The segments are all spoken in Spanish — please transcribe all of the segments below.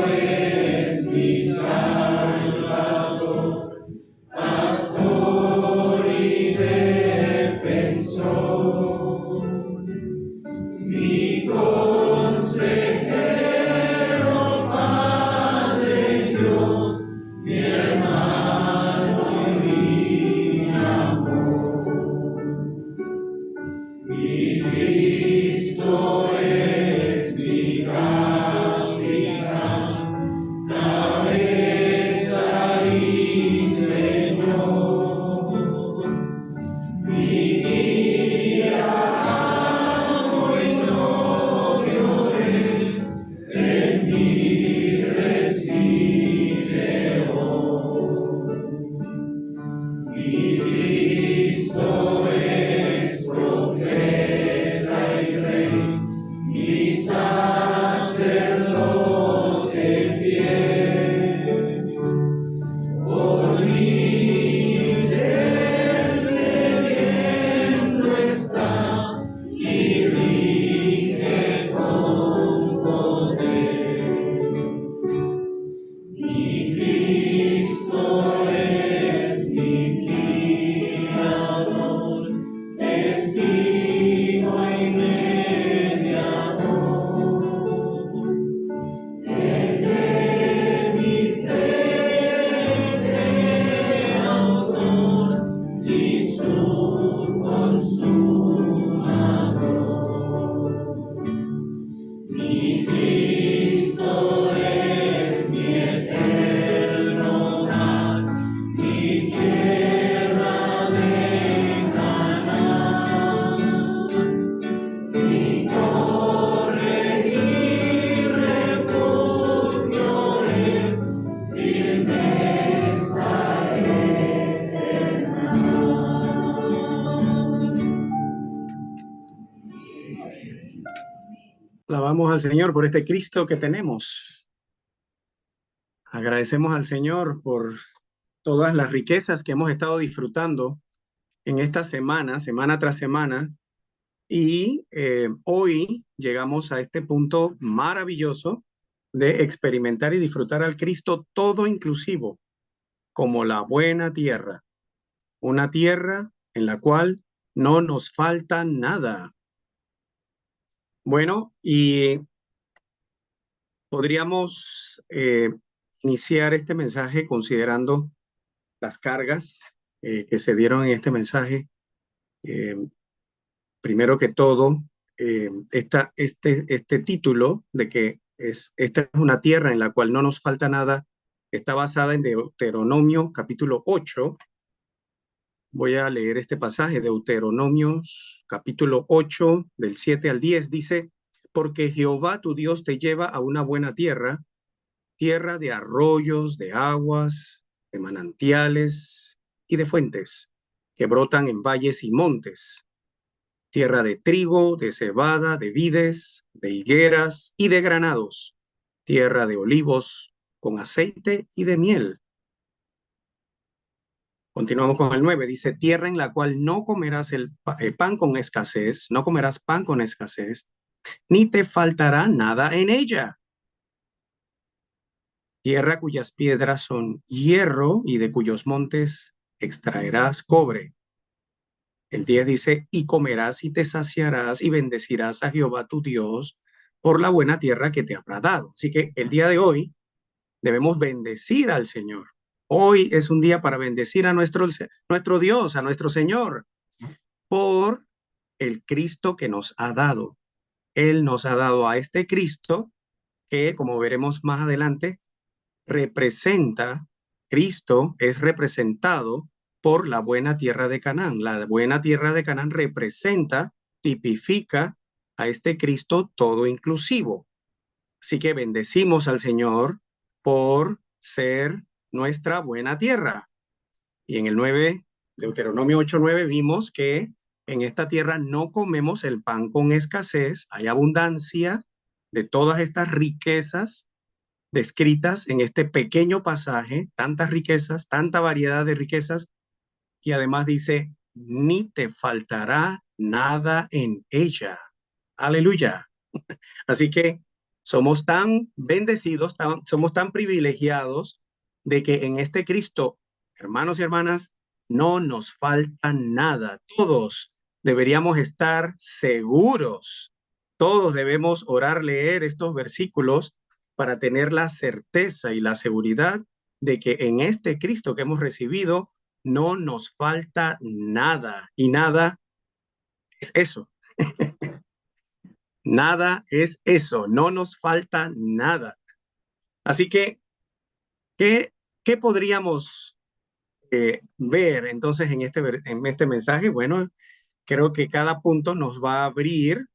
es mi Salvador, pastor y defensor, mi consejero, Padre Dios, mi hermano y mi amor. Mi Cristo es mi capitán, cabeza y Señor, mi guía, amo y novio es, en mí reside hoy. Mi Cristo es profeta y rey, mi sacerdote fiel. Por mí intercediendo está y rige con poder. Mi Cristo es mi guiador, testigo y mediador. El de mi fe es el autor y su consumador. Mi Cristo es mi eterno hogar, mi tierra de Canaán, mi torre y refugio es, firmeza eterna. Alabamos al Señor por este Cristo que tenemos. Agradecemos al Señor por todas las riquezas que hemos estado disfrutando en esta semana, semana tras semana. Y hoy llegamos a este punto maravilloso de experimentar y disfrutar al Cristo todo inclusivo, como la buena tierra. Una tierra en la cual no nos falta nada. Bueno, y podríamos iniciar este mensaje considerando las cargas que se dieron en este mensaje. Primero que todo, este título de que esta es una tierra en la cual no nos falta nada, está basada en Deuteronomio capítulo 8. Voy a leer este pasaje, Deuteronomio capítulo 8, del 7 al 10, dice: porque Jehová tu Dios te lleva a una buena tierra, tierra de arroyos, de aguas, de manantiales y de fuentes, que brotan en valles y montes, tierra de trigo, de cebada, de vides, de higueras y de granados, tierra de olivos, con aceite y de miel. Continuamos con el 9, dice: tierra en la cual no comerás pan con escasez, no comerás pan con escasez, ni te faltará nada en ella. Tierra cuyas piedras son hierro y de cuyos montes extraerás cobre. El 10 dice: y comerás y te saciarás y bendecirás a Jehová tu Dios por la buena tierra que te habrá dado. Así que el día de hoy debemos bendecir al Señor. Hoy es un día para bendecir a nuestro Dios, a nuestro Señor, por el Cristo que nos ha dado. Él nos ha dado a este Cristo que, como veremos más adelante, representa, Cristo es representado por la buena tierra de Canaán. La buena tierra de Canaán representa, tipifica a este Cristo todo inclusivo. Así que bendecimos al Señor por ser nuestra buena tierra. Y en el 9, Deuteronomio 8:9, vimos que en esta tierra no comemos el pan con escasez, hay abundancia de todas estas riquezas descritas en este pequeño pasaje, tantas riquezas, tanta variedad de riquezas, y además dice: ni te faltará nada en ella. Aleluya. Así que Somos tan bendecidos, somos tan privilegiados de que en este Cristo, hermanos y hermanas, no nos falta nada. Todos deberíamos estar seguros. Todos debemos orar, leer estos versículos para tener la certeza y la seguridad de que en este Cristo que hemos recibido no nos falta nada. Y nada es eso. Nada es eso. No nos falta nada. Así que, ¿qué, qué podríamos ver entonces en este mensaje? Bueno, creo que cada punto nos va a abrir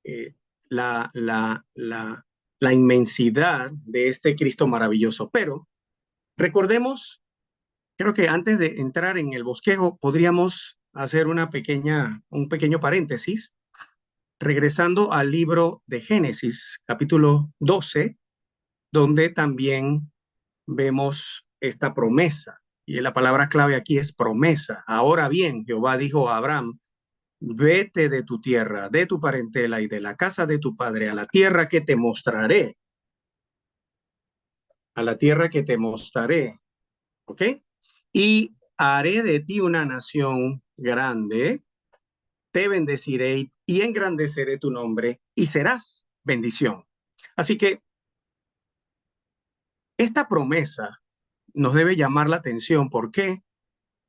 eh, la, la, la, la inmensidad de este Cristo maravilloso. Pero recordemos, creo que antes de entrar en el bosquejo, podríamos hacer un pequeño paréntesis, regresando al libro de Génesis, capítulo 12, donde también vemos esta promesa. Y la palabra clave aquí es promesa. Ahora bien, Jehová dijo a Abraham, vete de tu tierra, de tu parentela y de la casa de tu padre a la tierra que te mostraré, a la tierra que te mostraré, ¿ok? Y haré de ti una nación grande, te bendeciré y engrandeceré tu nombre y serás bendición. Así que esta promesa nos debe llamar la atención. ¿Por qué?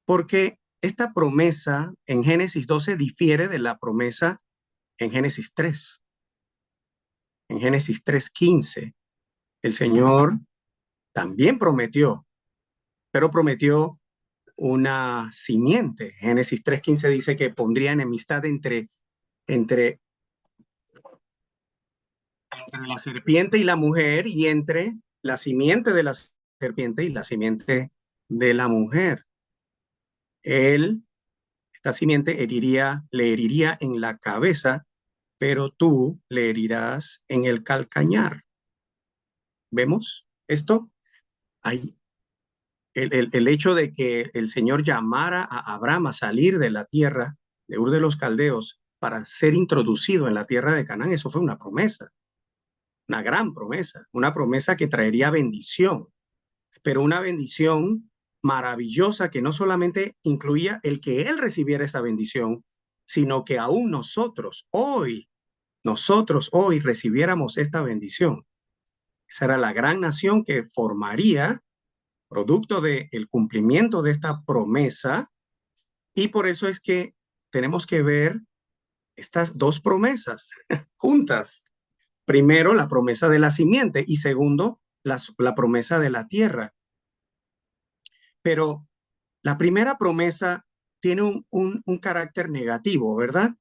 Porque esta promesa en Génesis 12 difiere de la promesa en Génesis 3. En Génesis 3:15, el Señor también prometió, pero prometió una simiente. Génesis 3:15 dice que pondría enemistad entre, entre la serpiente y la mujer y entre la simiente de la serpiente y la simiente de la mujer. Él, esta simiente, le heriría en la cabeza, pero tú le herirás en el calcañar. ¿Vemos esto? Hay el hecho de que el Señor llamara a Abraham a salir de la tierra de Ur de los Caldeos para ser introducido en la tierra de Canaán, eso fue una promesa, una gran promesa, una promesa que traería bendición, pero una bendición maravillosa que no solamente incluía el que él recibiera esa bendición, sino que aún nosotros hoy recibiéramos esta bendición. Esa era la gran nación que formaría producto del cumplimiento de esta promesa, y por eso es que tenemos que ver estas dos promesas juntas. Primero, la promesa de la simiente y segundo, la promesa de la tierra. Pero la primera promesa tiene un carácter negativo, ¿verdad?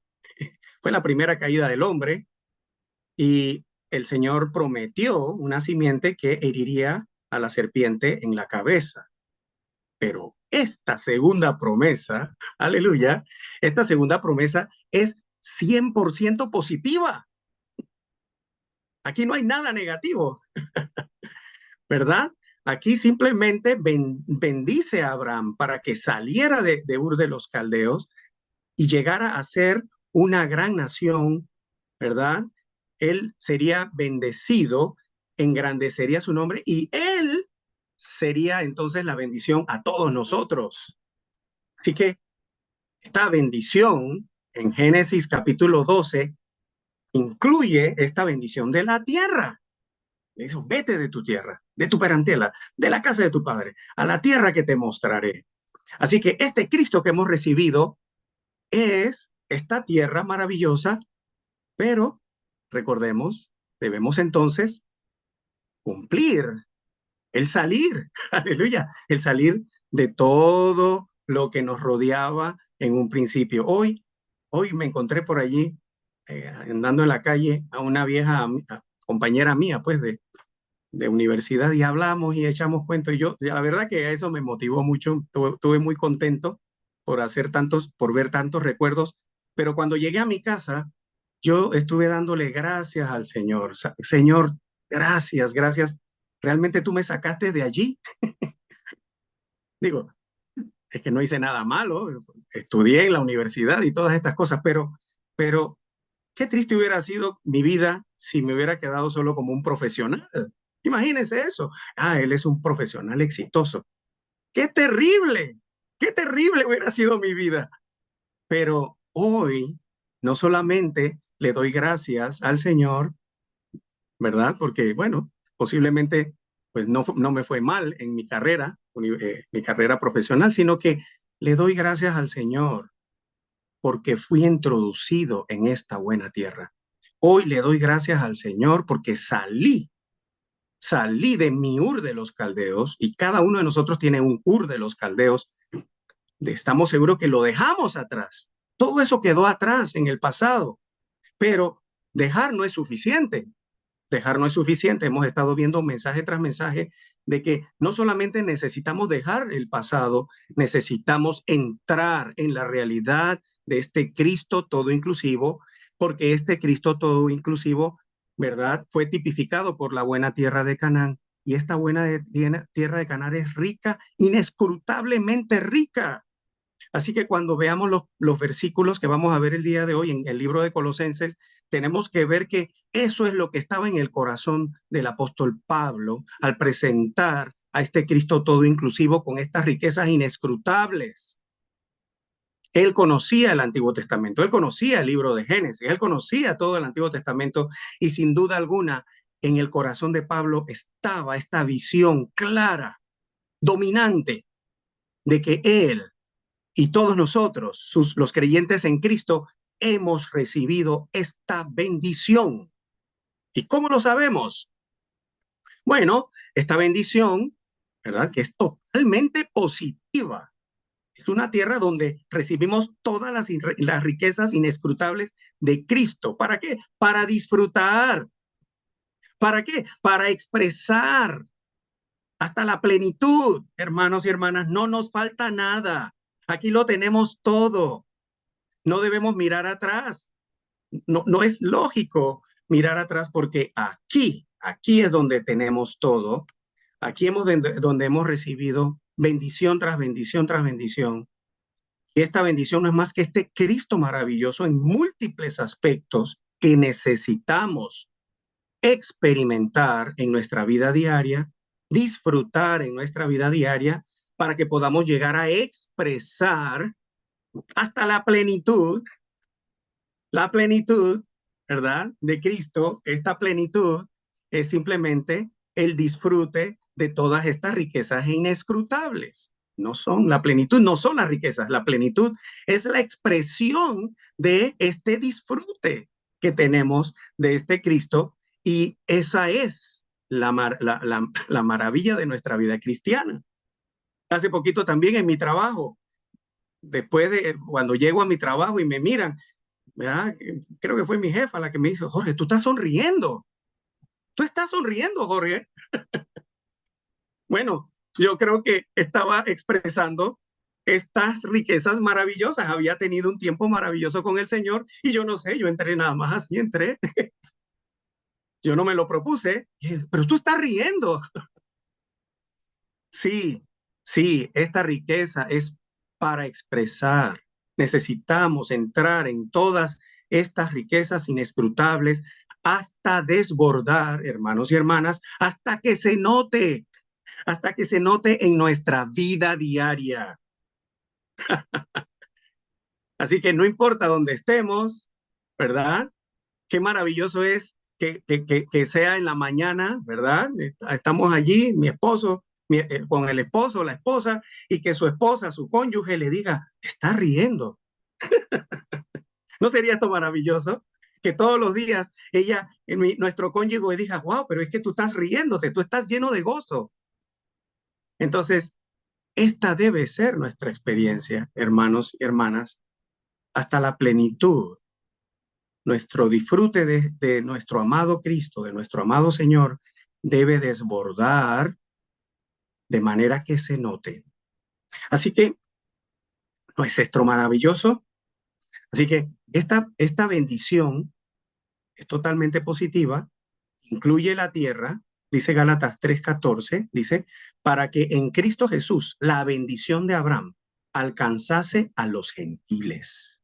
Fue la primera caída del hombre y el Señor prometió una simiente que heriría a la serpiente en la cabeza. Pero esta segunda promesa, aleluya, esta segunda promesa es 100% positiva. Aquí no hay nada negativo, ¿verdad? Aquí simplemente bendice a Abraham para que saliera de Ur de los Caldeos y llegara a ser una gran nación, ¿verdad? Él sería bendecido, engrandecería su nombre y él sería entonces la bendición a todos nosotros. Así que esta bendición en Génesis capítulo 12 incluye esta bendición de la tierra. Le dice, vete de tu tierra, de tu parentela, de la casa de tu padre, a la tierra que te mostraré. Así que este Cristo que hemos recibido es esta tierra maravillosa, pero recordemos, debemos entonces cumplir, el salir, aleluya, el salir de todo lo que nos rodeaba en un principio. Hoy me encontré por allí, andando en la calle, a una vieja compañera mía, pues, de universidad, y hablamos y echamos cuentos. Y yo, la verdad que eso me motivó mucho, estuve muy contento por ver tantos recuerdos, pero cuando llegué a mi casa, yo estuve dándole gracias al Señor. Señor, gracias, gracias. Realmente tú me sacaste de allí. Digo, es que no hice nada malo, estudié en la universidad y todas estas cosas, pero qué triste hubiera sido mi vida si me hubiera quedado solo como un profesional. Imagínense eso. Ah, él es un profesional exitoso. Qué terrible hubiera sido mi vida. Pero hoy no solamente le doy gracias al Señor, ¿verdad? Porque, bueno, posiblemente pues no me fue mal en mi carrera profesional, sino que le doy gracias al Señor porque fui introducido en esta buena tierra. Hoy le doy gracias al Señor porque salí de mi Ur de los Caldeos, y cada uno de nosotros tiene un Ur de los Caldeos. Estamos seguros que lo dejamos atrás. Todo eso quedó atrás en el pasado, pero dejar no es suficiente. Dejar no es suficiente. Hemos estado viendo mensaje tras mensaje de que no solamente necesitamos dejar el pasado, necesitamos entrar en la realidad de este Cristo todo inclusivo, porque este Cristo todo inclusivo, ¿verdad? Fue tipificado por la buena tierra de Canaán. Y esta tierra de Canaán es rica, inescrutablemente rica. Así que cuando veamos los versículos que vamos a ver el día de hoy en el libro de Colosenses, tenemos que ver que eso es lo que estaba en el corazón del apóstol Pablo al presentar a este Cristo todo inclusivo con estas riquezas inescrutables. Él conocía el Antiguo Testamento, él conocía el libro de Génesis, él conocía todo el Antiguo Testamento, y sin duda alguna en el corazón de Pablo estaba esta visión clara, dominante, de que él y todos nosotros, los creyentes en Cristo, hemos recibido esta bendición. ¿Y cómo lo sabemos? Bueno, esta bendición, ¿verdad? Que es totalmente positiva. Es una tierra donde recibimos todas las riquezas inescrutables de Cristo. ¿Para qué? Para disfrutar. ¿Para qué? Para expresar hasta la plenitud. Hermanos y hermanas, no nos falta nada. Aquí lo tenemos todo. No debemos mirar atrás. No es lógico mirar atrás porque aquí es donde tenemos todo. Aquí donde hemos recibido bendición tras bendición tras bendición. Y esta bendición no es más que este Cristo maravilloso en múltiples aspectos que necesitamos experimentar en nuestra vida diaria, disfrutar en nuestra vida diaria, para que podamos llegar a expresar hasta la plenitud, ¿verdad? De Cristo. Esta plenitud es simplemente el disfrute de todas estas riquezas inescrutables. No son la plenitud, no son las riquezas. La plenitud es la expresión de este disfrute que tenemos de este Cristo, y esa es la maravilla de nuestra vida cristiana. Hace poquito también en mi trabajo, después de cuando llego a mi trabajo y me miran, ¿verdad? Creo que fue mi jefa la que me dijo: Jorge, tú estás sonriendo. Tú estás sonriendo, Jorge. Bueno, yo creo que estaba expresando estas riquezas maravillosas. Había tenido un tiempo maravilloso con el Señor y yo no sé, yo entré nada más así, entré. Yo no me lo propuse, pero tú estás riendo. Sí, sí, esta riqueza es para expresar. Necesitamos entrar en todas estas riquezas inescrutables hasta desbordar, hermanos y hermanas, hasta que se note en nuestra vida diaria. Así que no importa dónde estemos, ¿verdad? Qué maravilloso es que sea en la mañana, ¿verdad? Estamos allí, mi esposo, con el esposo, la esposa, y que su esposa, su cónyuge, le diga: está riendo. ¿No sería esto maravilloso? Que todos los días nuestro cónyuge diga: wow, pero es que tú estás riéndote, tú estás lleno de gozo. Entonces, esta debe ser nuestra experiencia, hermanos y hermanas, hasta la plenitud. Nuestro disfrute de nuestro amado Cristo, de nuestro amado Señor, debe desbordar de manera que se note. Así que, ¿no es esto maravilloso? Así que esta bendición es totalmente positiva, incluye la tierra, dice Gálatas 3:14, dice, para que en Cristo Jesús la bendición de Abraham alcanzase a los gentiles,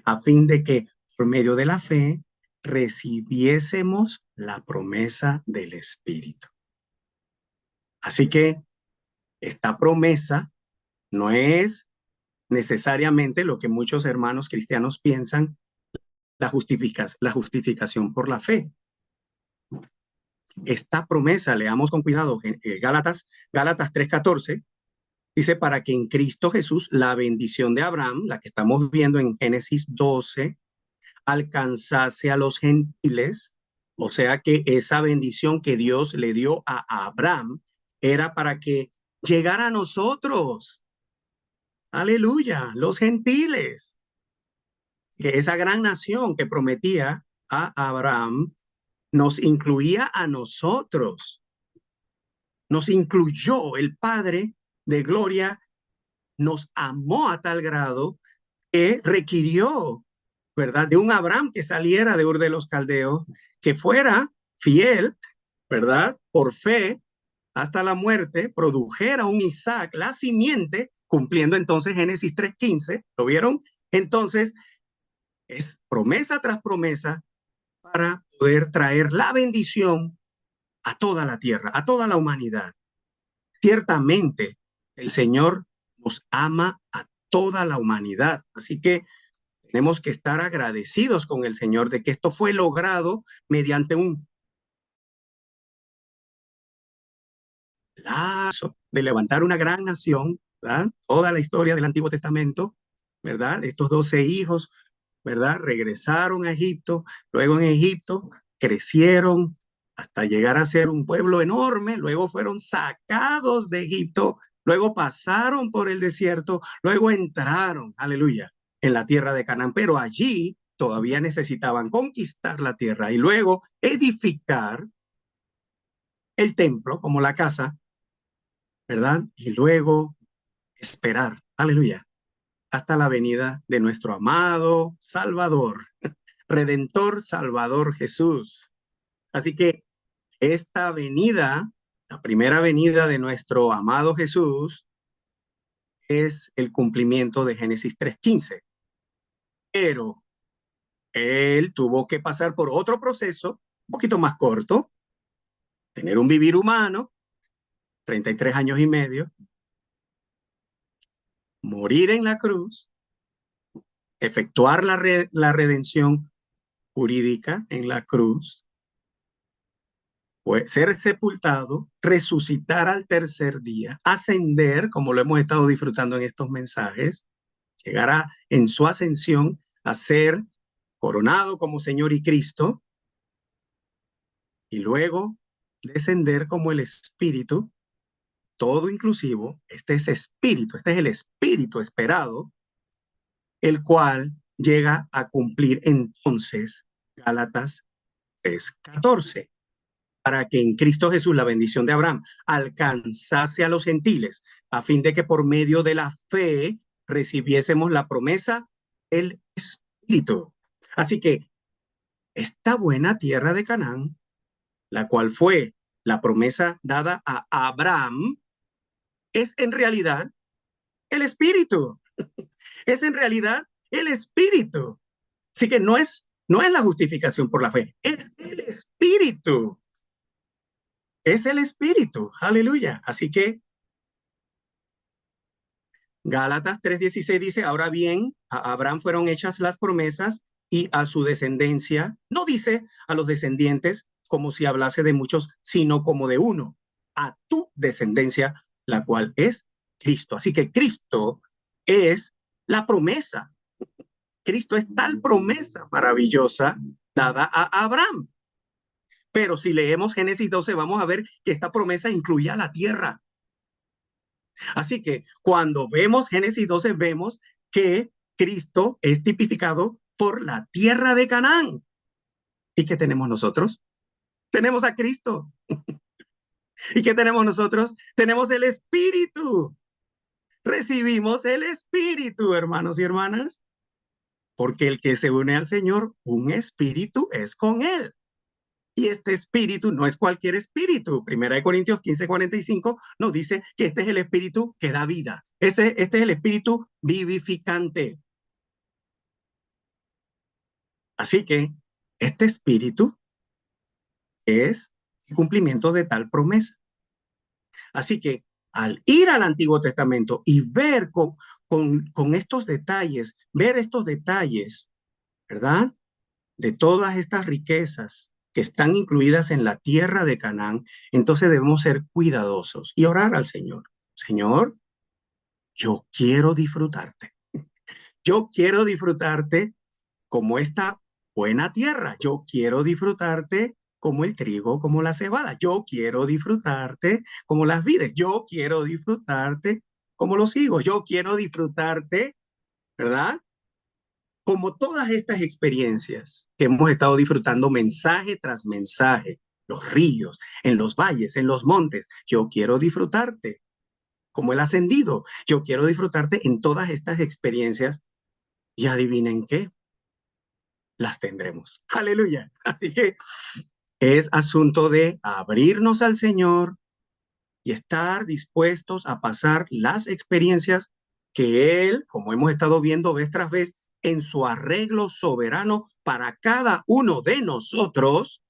a fin de que por medio de la fe, recibiésemos la promesa del Espíritu. Así que esta promesa no es necesariamente lo que muchos hermanos cristianos piensan, la justificación por la fe. Esta promesa, leamos con cuidado, Gálatas 3:14, dice, para que en Cristo Jesús la bendición de Abraham, la que estamos viendo en Génesis 12, alcanzase a los gentiles, o sea que esa bendición que Dios le dio a Abraham era para que llegara a nosotros. Aleluya, los gentiles. Que esa gran nación que prometía a Abraham nos incluía a nosotros. Nos incluyó el Padre de gloria, nos amó a tal grado que requirió, ¿verdad?, de un Abraham que saliera de Ur de los Caldeos, que fuera fiel, ¿verdad?, por fe hasta la muerte, produjera un Isaac, la simiente, cumpliendo entonces Génesis 3:15, ¿lo vieron? Entonces, es promesa tras promesa para poder traer la bendición a toda la tierra, a toda la humanidad. Ciertamente, el Señor nos ama a toda la humanidad, así que tenemos que estar agradecidos con el Señor de que esto fue logrado mediante un lazo de levantar una gran nación, ¿verdad? Toda la historia del Antiguo Testamento, ¿verdad? Estos 12 hijos, ¿verdad? Regresaron a Egipto, luego en Egipto crecieron hasta llegar a ser un pueblo enorme, luego fueron sacados de Egipto, luego pasaron por el desierto, luego entraron, aleluya, en la tierra de Canaán, pero allí todavía necesitaban conquistar la tierra y luego edificar el templo como la casa, ¿verdad? Y luego esperar, aleluya, hasta la venida de nuestro amado Salvador, Redentor Salvador Jesús. Así que esta venida, la primera venida de nuestro amado Jesús, es el cumplimiento de Génesis 3:15. Pero él tuvo que pasar por otro proceso, un poquito más corto, tener un vivir humano, 33 años y medio, morir en la cruz, efectuar la redención jurídica en la cruz, ser sepultado, resucitar al tercer día, ascender, como lo hemos estado disfrutando en estos mensajes, llegar en su ascensión a ser coronado como Señor y Cristo, y luego descender como el Espíritu, todo inclusivo. Este es Espíritu, este es el Espíritu esperado, el cual llega a cumplir entonces Gálatas 3:14. Para que en Cristo Jesús la bendición de Abraham alcanzase a los gentiles, a fin de que por medio de la fe recibiésemos la promesa del Espíritu. Así que esta buena tierra de Canaán, la cual fue la promesa dada a Abraham, es en realidad el Espíritu. Es en realidad el Espíritu. Así que no es la justificación por la fe, es el Espíritu. Es el Espíritu, aleluya. Así que Gálatas 3:16 dice, ahora bien, a Abraham fueron hechas las promesas y a su descendencia, no dice a los descendientes como si hablase de muchos, sino como de uno, a tu descendencia, la cual es Cristo. Así que Cristo es la promesa. Cristo es tal promesa maravillosa dada a Abraham. Pero si leemos Génesis 12, vamos a ver que esta promesa incluía la tierra. Así que cuando vemos Génesis 12, vemos que Cristo es tipificado por la tierra de Canaán. ¿Y qué tenemos nosotros? Tenemos a Cristo. ¿Y qué tenemos nosotros? Tenemos el Espíritu. Recibimos el Espíritu, hermanos y hermanas, porque el que se une al Señor, un espíritu es con él. Y este espíritu no es cualquier espíritu. Primera de Corintios 15:45 nos dice que este es el espíritu que da vida. Este es el espíritu vivificante. Así que este espíritu es el cumplimiento de tal promesa. Así que al ir al Antiguo Testamento y ver con estos detalles, ver estos detalles, ¿verdad? De todas estas riquezas que están incluidas en la tierra de Canaán, entonces debemos ser cuidadosos y orar al Señor. Señor, yo quiero disfrutarte. Yo quiero disfrutarte como esta buena tierra. Yo quiero disfrutarte como el trigo, como la cebada. Yo quiero disfrutarte como las vides. Yo quiero disfrutarte como los higos. Yo quiero disfrutarte, ¿verdad? Como todas estas experiencias que hemos estado disfrutando mensaje tras mensaje, los ríos, en los valles, en los montes. Yo quiero disfrutarte como el ascendido. Yo quiero disfrutarte en todas estas experiencias y adivinen qué, las tendremos. Aleluya. Así que es asunto de abrirnos al Señor y estar dispuestos a pasar las experiencias que Él, como hemos estado viendo vez tras vez, en su arreglo soberano para cada uno de nosotros,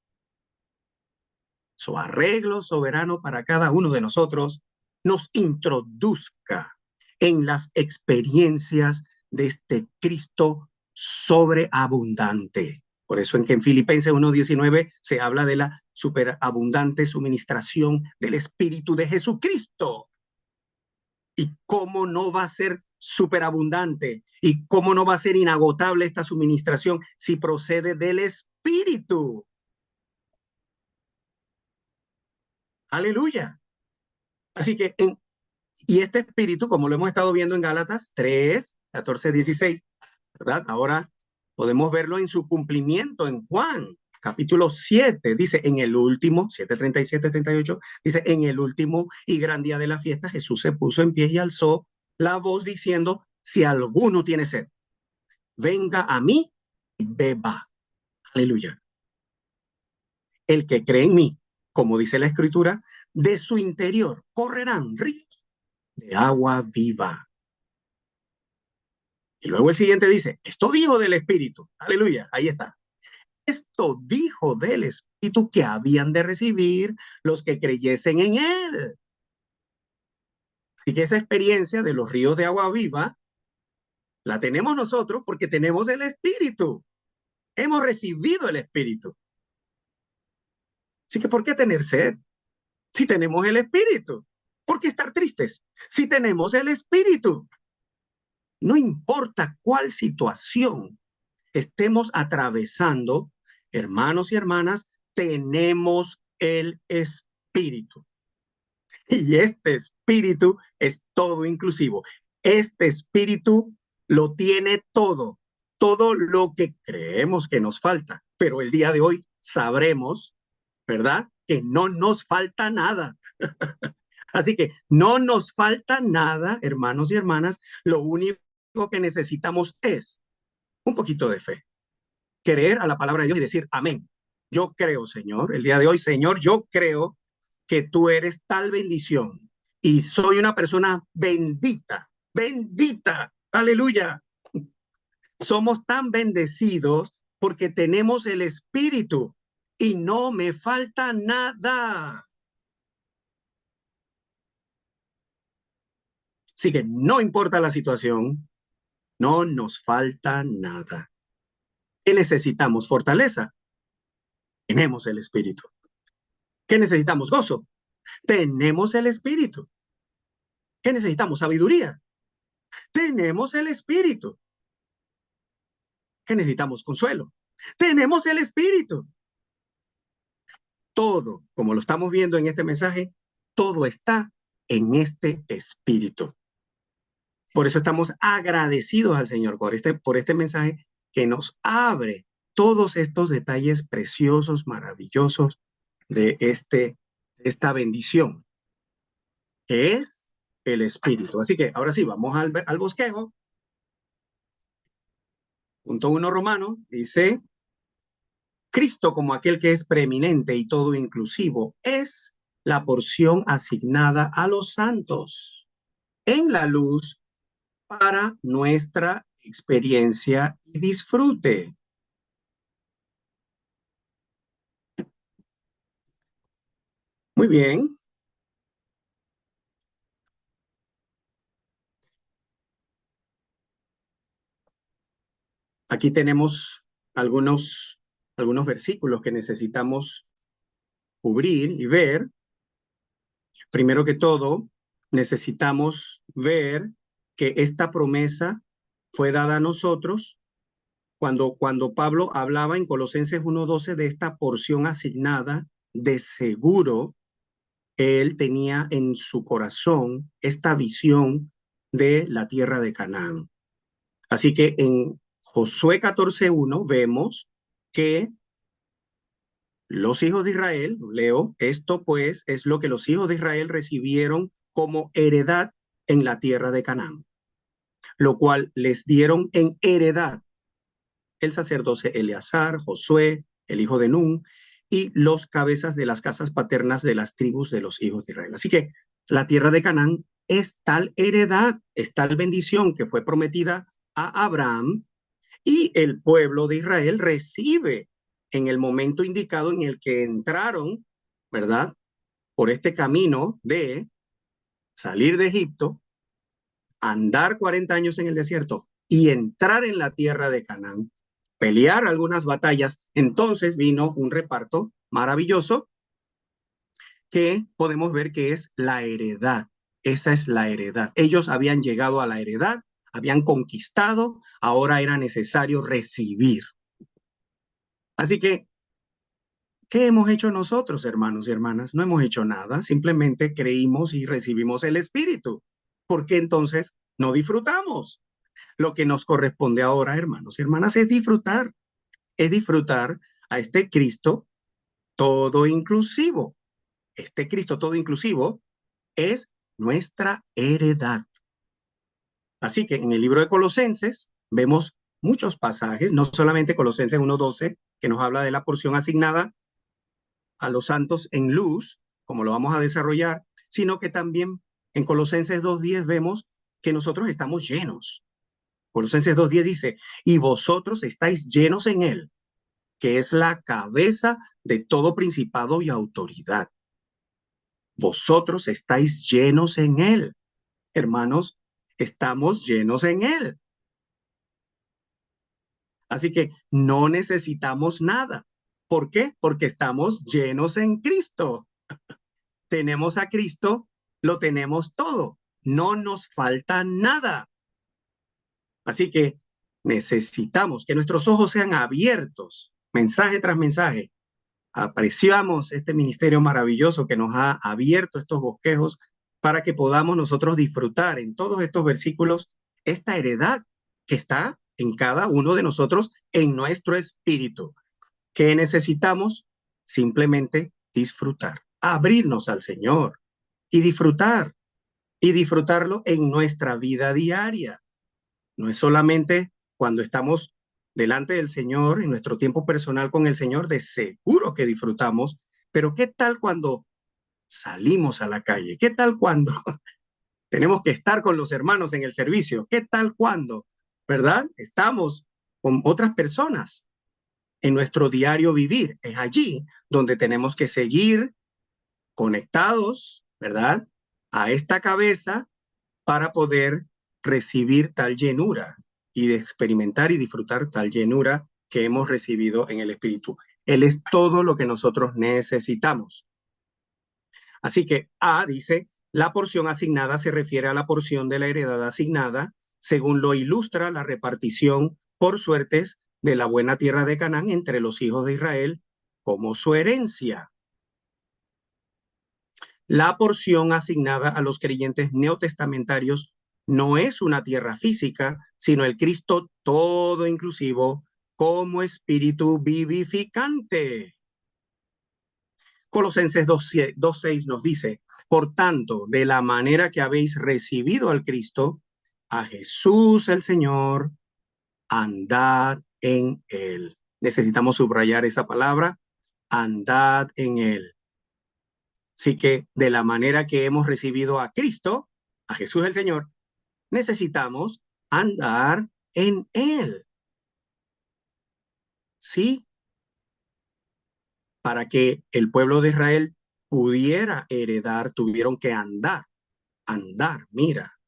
su arreglo soberano para cada uno de nosotros, nos introduzca en las experiencias de este Cristo sobreabundante. Por eso en que en Filipenses 1:19 se habla de la superabundante suministración del Espíritu de Jesucristo. ¿Y cómo no va a ser superabundante? ¿Y cómo no va a ser inagotable esta suministración si procede del Espíritu? Aleluya. Así que y este espíritu, como lo hemos estado viendo en Gálatas 3, 14, 16, ¿verdad? Ahora podemos verlo en su cumplimiento en Juan, capítulo 7, dice, en el último, 7, 37, 38, dice, en el último y gran día de la fiesta, Jesús se puso en pie y alzó la voz diciendo, si alguno tiene sed, venga a mí y beba. Aleluya. El que cree en mí, como dice la Escritura, de su interior correrán ríos de agua viva. Y luego el siguiente dice, esto dijo del Espíritu. Aleluya, ahí está. Esto dijo del Espíritu que habían de recibir los que creyesen en Él. Así que esa experiencia de los ríos de agua viva la tenemos nosotros porque tenemos el Espíritu. Hemos recibido el Espíritu. Así que ¿por qué tener sed? Si tenemos el Espíritu. ¿Por qué estar tristes? Si tenemos el Espíritu. No importa cuál situación estemos atravesando, hermanos y hermanas, tenemos el Espíritu. Y este Espíritu es todo inclusivo. Este Espíritu lo tiene todo, todo lo que creemos que nos falta. Pero el día de hoy sabremos, ¿verdad? Que no nos falta nada. Así que no nos falta nada, hermanos y hermanas. Lo único que necesitamos es un poquito de fe. Creer a la palabra de Dios y decir amén. Yo creo, Señor, el día de hoy, Señor, yo creo que tú eres tal bendición y soy una persona bendita, bendita, aleluya. Somos tan bendecidos porque tenemos el Espíritu y no me falta nada. Así que no importa la situación, no nos falta nada. ¿Qué necesitamos? Fortaleza. Tenemos el Espíritu. ¿Qué necesitamos? Gozo. Tenemos el Espíritu. ¿Qué necesitamos? Sabiduría. Tenemos el Espíritu. ¿Qué necesitamos? Consuelo. Tenemos el Espíritu. Todo, como lo estamos viendo en este mensaje, todo está en este Espíritu. Por eso estamos agradecidos al Señor por este mensaje que nos abre todos estos detalles preciosos, maravillosos de esta bendición, que es el Espíritu. Así que ahora sí, vamos al bosquejo. Punto 1 romano dice, Cristo como aquel que es preeminente y todo inclusivo es la porción asignada a los santos en la luz para nuestra experiencia y disfrute. Muy bien. Aquí tenemos algunos versículos que necesitamos cubrir y ver. Primero que todo, necesitamos ver que esta promesa fue dada a nosotros cuando Pablo hablaba en Colosenses 1:12 de esta porción asignada. De seguro, él tenía en su corazón esta visión de la tierra de Canaán. Así que en Josué 14:1 vemos que los hijos de Israel, leo, esto pues es lo que los hijos de Israel recibieron como heredad en la tierra de Canaán, lo cual les dieron en heredad el sacerdote Eleazar, Josué, el hijo de Nun, y los cabezas de las casas paternas de las tribus de los hijos de Israel. Así que la tierra de Canaán es tal heredad, es tal bendición que fue prometida a Abraham, y el pueblo de Israel recibe en el momento indicado en el que entraron, ¿verdad? Por este camino de salir de Egipto, andar 40 años en el desierto y entrar en la tierra de Canaán, pelear algunas batallas. Entonces vino un reparto maravilloso que podemos ver que es la heredad. Esa es la heredad. Ellos habían llegado a la heredad, habían conquistado, ahora era necesario recibir. Así que, ¿qué hemos hecho nosotros, hermanos y hermanas? No hemos hecho nada, simplemente creímos y recibimos el Espíritu. ¿Por qué entonces no disfrutamos? Lo que nos corresponde ahora, hermanos y hermanas, es disfrutar a este Cristo todo inclusivo. Este Cristo todo inclusivo es nuestra heredad. Así que en el libro de Colosenses vemos muchos pasajes, no solamente Colosenses 1:12, que nos habla de la porción asignada a los santos en luz, como lo vamos a desarrollar, sino que también en Colosenses 2:10 vemos que nosotros estamos llenos. Colosenses 2:10 dice, y vosotros estáis llenos en él, que es la cabeza de todo principado y autoridad. Vosotros estáis llenos en él. Hermanos, estamos llenos en él. Así que no necesitamos nada. ¿Por qué? Porque estamos llenos en Cristo. Tenemos a Cristo, lo tenemos todo. No nos falta nada. Así que necesitamos que nuestros ojos sean abiertos, mensaje tras mensaje. Apreciamos este ministerio maravilloso que nos ha abierto estos bosquejos para que podamos nosotros disfrutar en todos estos versículos esta heredad que está en cada uno de nosotros, en nuestro espíritu. ¿Qué necesitamos? Simplemente disfrutar, abrirnos al Señor y disfrutarlo en nuestra vida diaria. No es solamente cuando estamos delante del Señor, en nuestro tiempo personal con el Señor, de seguro que disfrutamos, pero ¿qué tal cuando salimos a la calle? ¿Qué tal cuando tenemos que estar con los hermanos en el servicio? ¿Qué tal cuando, verdad? Estamos con otras personas en nuestro diario vivir. Es allí donde tenemos que seguir conectados, ¿verdad? A esta cabeza para poder recibir tal llenura y de experimentar y disfrutar tal llenura que hemos recibido en el Espíritu. Él es todo lo que nosotros necesitamos. Así que A dice, la porción asignada se refiere a la porción de la heredad asignada, según lo ilustra la repartición por suertes de la buena tierra de Canaán entre los hijos de Israel como su herencia. La porción asignada a los creyentes neotestamentarios no es una tierra física, sino el Cristo todo inclusivo como espíritu vivificante. Colosenses 2:6 nos dice, por tanto, de la manera que habéis recibido al Cristo, a Jesús el Señor, andad en él. Necesitamos subrayar esa palabra, andad en él. Así que de la manera que hemos recibido a Cristo, a Jesús el Señor, necesitamos andar en él. ¿Sí? Para que el pueblo de Israel pudiera heredar, tuvieron que andar, mira,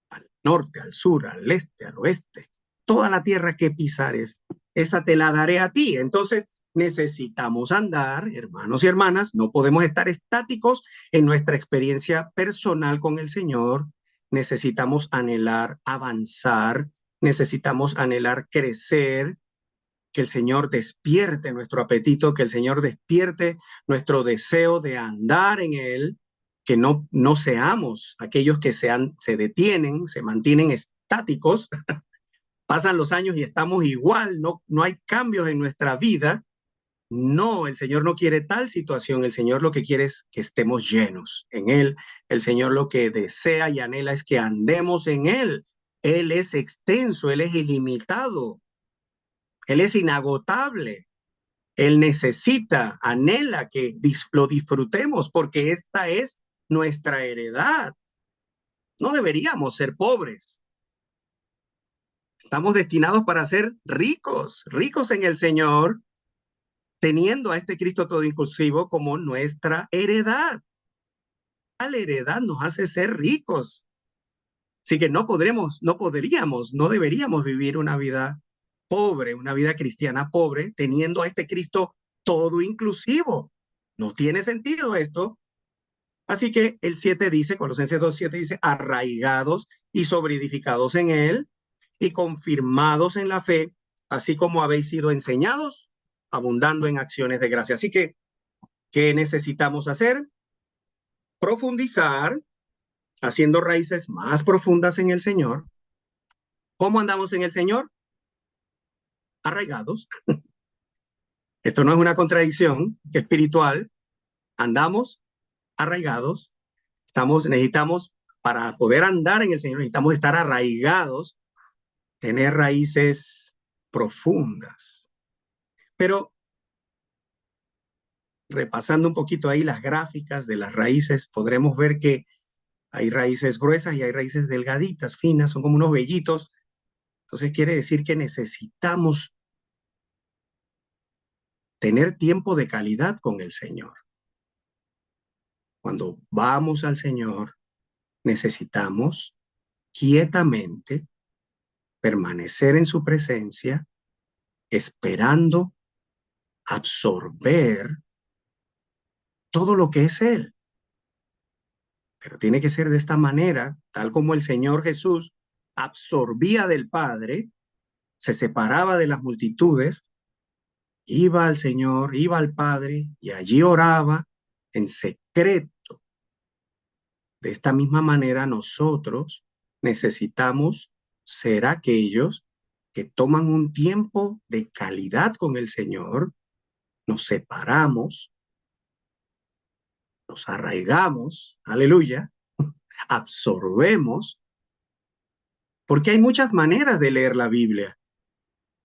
al norte, al sur, al este, al oeste. Toda la tierra que pisares, esa te la daré a ti. Entonces, necesitamos andar, hermanos y hermanas, no podemos estar estáticos en nuestra experiencia personal con el Señor. Necesitamos anhelar avanzar, necesitamos anhelar crecer, que el Señor despierte nuestro apetito, que el Señor despierte nuestro deseo de andar en Él, que no seamos aquellos que se detienen, se mantienen estáticos, pasan los años y estamos igual, no hay cambios en nuestra vida. No, el Señor no quiere tal situación, el Señor lo que quiere es que estemos llenos en Él, el Señor lo que desea y anhela es que andemos en Él. Él es extenso, Él es ilimitado, Él es inagotable. Él necesita, anhela que lo disfrutemos porque esta es nuestra heredad. No deberíamos ser pobres. Estamos destinados para ser ricos, ricos en el Señor, teniendo a este Cristo todo inclusivo como nuestra heredad. La heredad nos hace ser ricos. Así que no deberíamos vivir una vida pobre, una vida cristiana pobre, teniendo a este Cristo todo inclusivo. No tiene sentido esto. Así que el 7 dice, Colosenses 2:7 dice, arraigados y sobreedificados en él y confirmados en la fe, así como habéis sido enseñados, abundando en acciones de gracia. Así que, ¿qué necesitamos hacer? Profundizar, haciendo raíces más profundas en el Señor. ¿Cómo andamos en el Señor? Arraigados. Esto no es una contradicción espiritual. Andamos arraigados. Necesitamos, para poder andar en el Señor, necesitamos estar arraigados, tener raíces profundas. Pero repasando un poquito ahí las gráficas de las raíces, podremos ver que hay raíces gruesas y hay raíces delgaditas, finas, son como unos vellitos. Entonces quiere decir que necesitamos tener tiempo de calidad con el Señor. Cuando vamos al Señor, necesitamos quietamente permanecer en su presencia, esperando absorber todo lo que es Él. Pero tiene que ser de esta manera, tal como el Señor Jesús absorbía del Padre, se separaba de las multitudes, iba al Señor, iba al Padre y allí oraba en secreto. De esta misma manera nosotros necesitamos ser aquellos que toman un tiempo de calidad con el Señor, nos separamos, nos arraigamos, aleluya, absorbemos, porque hay muchas maneras de leer la Biblia.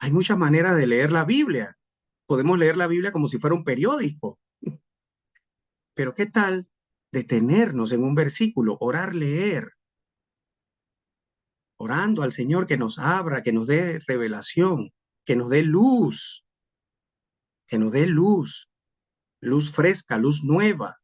Hay muchas maneras de leer la Biblia. Podemos leer la Biblia como si fuera un periódico. Pero ¿qué tal detenernos en un versículo, orar, leer, orando al Señor que nos abra, que nos dé revelación, que nos dé luz, que nos dé luz, luz fresca, luz nueva?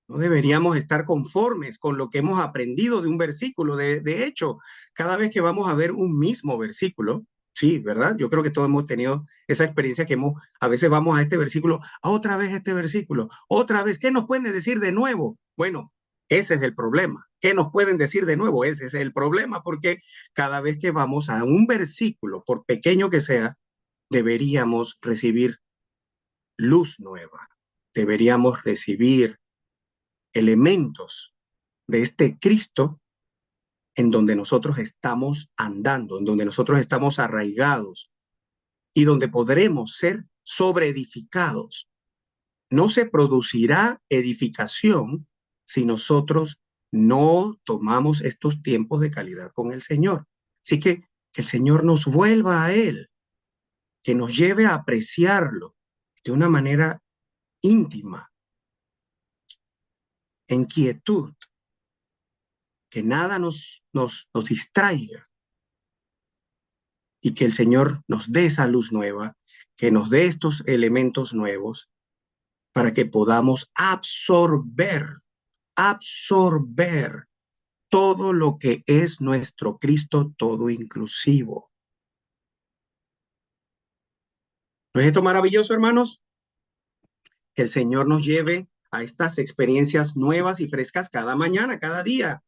No deberíamos estar conformes con lo que hemos aprendido de un versículo. De hecho, cada vez que vamos a ver un mismo versículo, sí, ¿verdad? Yo creo que todos hemos tenido esa experiencia que a veces vamos a este versículo, a otra vez este versículo, otra vez. ¿Qué nos pueden decir de nuevo? Bueno, ese es el problema. ¿Qué nos pueden decir de nuevo? Ese es el problema, porque cada vez que vamos a un versículo, por pequeño que sea, deberíamos recibir luz nueva. Deberíamos recibir elementos de este Cristo en donde nosotros estamos andando, en donde nosotros estamos arraigados y donde podremos ser sobreedificados. No se producirá edificación si nosotros no tomamos estos tiempos de calidad con el Señor. Así que el Señor nos vuelva a Él, que nos lleve a apreciarlo de una manera íntima, en quietud, que nada nos distraiga y que el Señor nos dé esa luz nueva, que nos dé estos elementos nuevos para que podamos absorber todo lo que es nuestro Cristo todo inclusivo. ¿No es esto maravilloso, hermanos? Que el Señor nos lleve a estas experiencias nuevas y frescas cada mañana, cada día.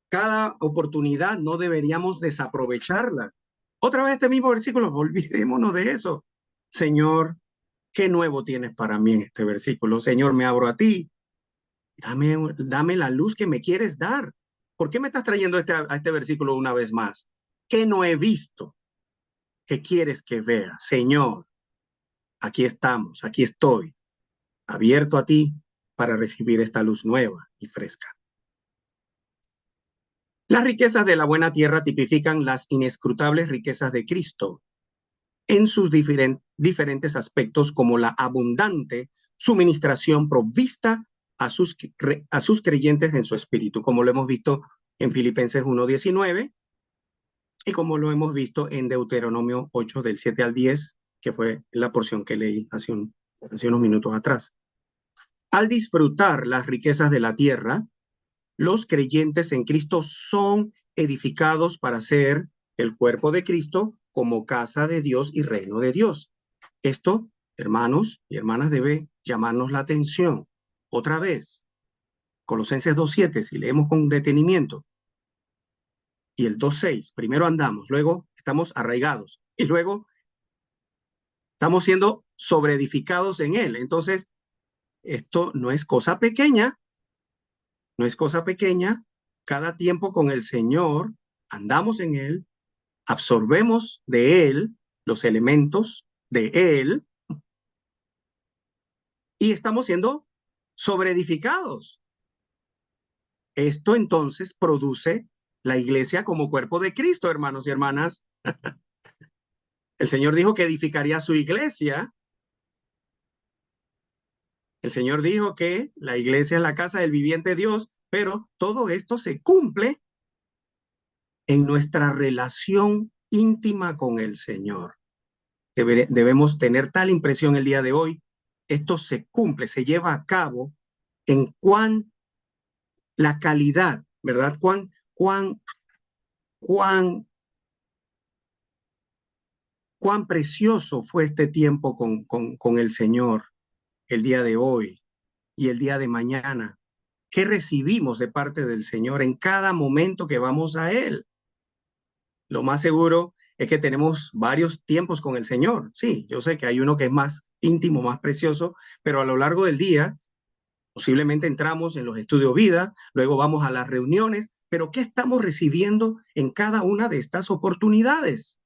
Cada oportunidad no deberíamos desaprovecharla. Otra vez este mismo versículo, olvidémonos de eso. Señor, ¿qué nuevo tienes para mí en este versículo? Señor, me abro a ti. Dame la luz que me quieres dar. ¿Por qué me estás trayendo a este versículo una vez más? ¿Qué no he visto? ¿Qué quieres que vea? Señor, aquí estamos, aquí estoy, abierto a ti para recibir esta luz nueva y fresca. Las riquezas de la buena tierra tipifican las inescrutables riquezas de Cristo en sus diferentes aspectos, como la abundante suministración provista a sus creyentes en su espíritu, como lo hemos visto en Filipenses 1:19 y como lo hemos visto en Deuteronomio 8 del 7 al 10, que fue la porción que leí hace unos minutos atrás. Al disfrutar las riquezas de la tierra, los creyentes en Cristo son edificados para ser el cuerpo de Cristo como casa de Dios y reino de Dios. Esto, hermanos y hermanas, debe llamarnos la atención. Otra vez, Colosenses 2:7, si leemos con detenimiento, y el 2:6, primero andamos, luego estamos arraigados, y luego estamos siendo sobreedificados en Él. Entonces, esto no es cosa pequeña, no es cosa pequeña. Cada tiempo con el Señor, andamos en Él, absorbemos de Él los elementos de Él y estamos siendo sobreedificados. Esto entonces produce la iglesia como cuerpo de Cristo, hermanos y hermanas. El Señor dijo que edificaría su iglesia. El Señor dijo que la iglesia es la casa del viviente Dios, pero todo esto se cumple en nuestra relación íntima con el Señor. Debemos tener tal impresión el día de hoy. Esto se cumple, se lleva a cabo en la calidad, ¿verdad? Cuán precioso fue este tiempo con el Señor el día de hoy y el día de mañana. ¿Qué recibimos de parte del Señor en cada momento que vamos a Él? Lo más seguro es que tenemos varios tiempos con el Señor. Sí, yo sé que hay uno que es más íntimo, más precioso, pero a lo largo del día posiblemente entramos en los estudios vida, luego vamos a las reuniones, pero ¿qué estamos recibiendo en cada una de estas oportunidades?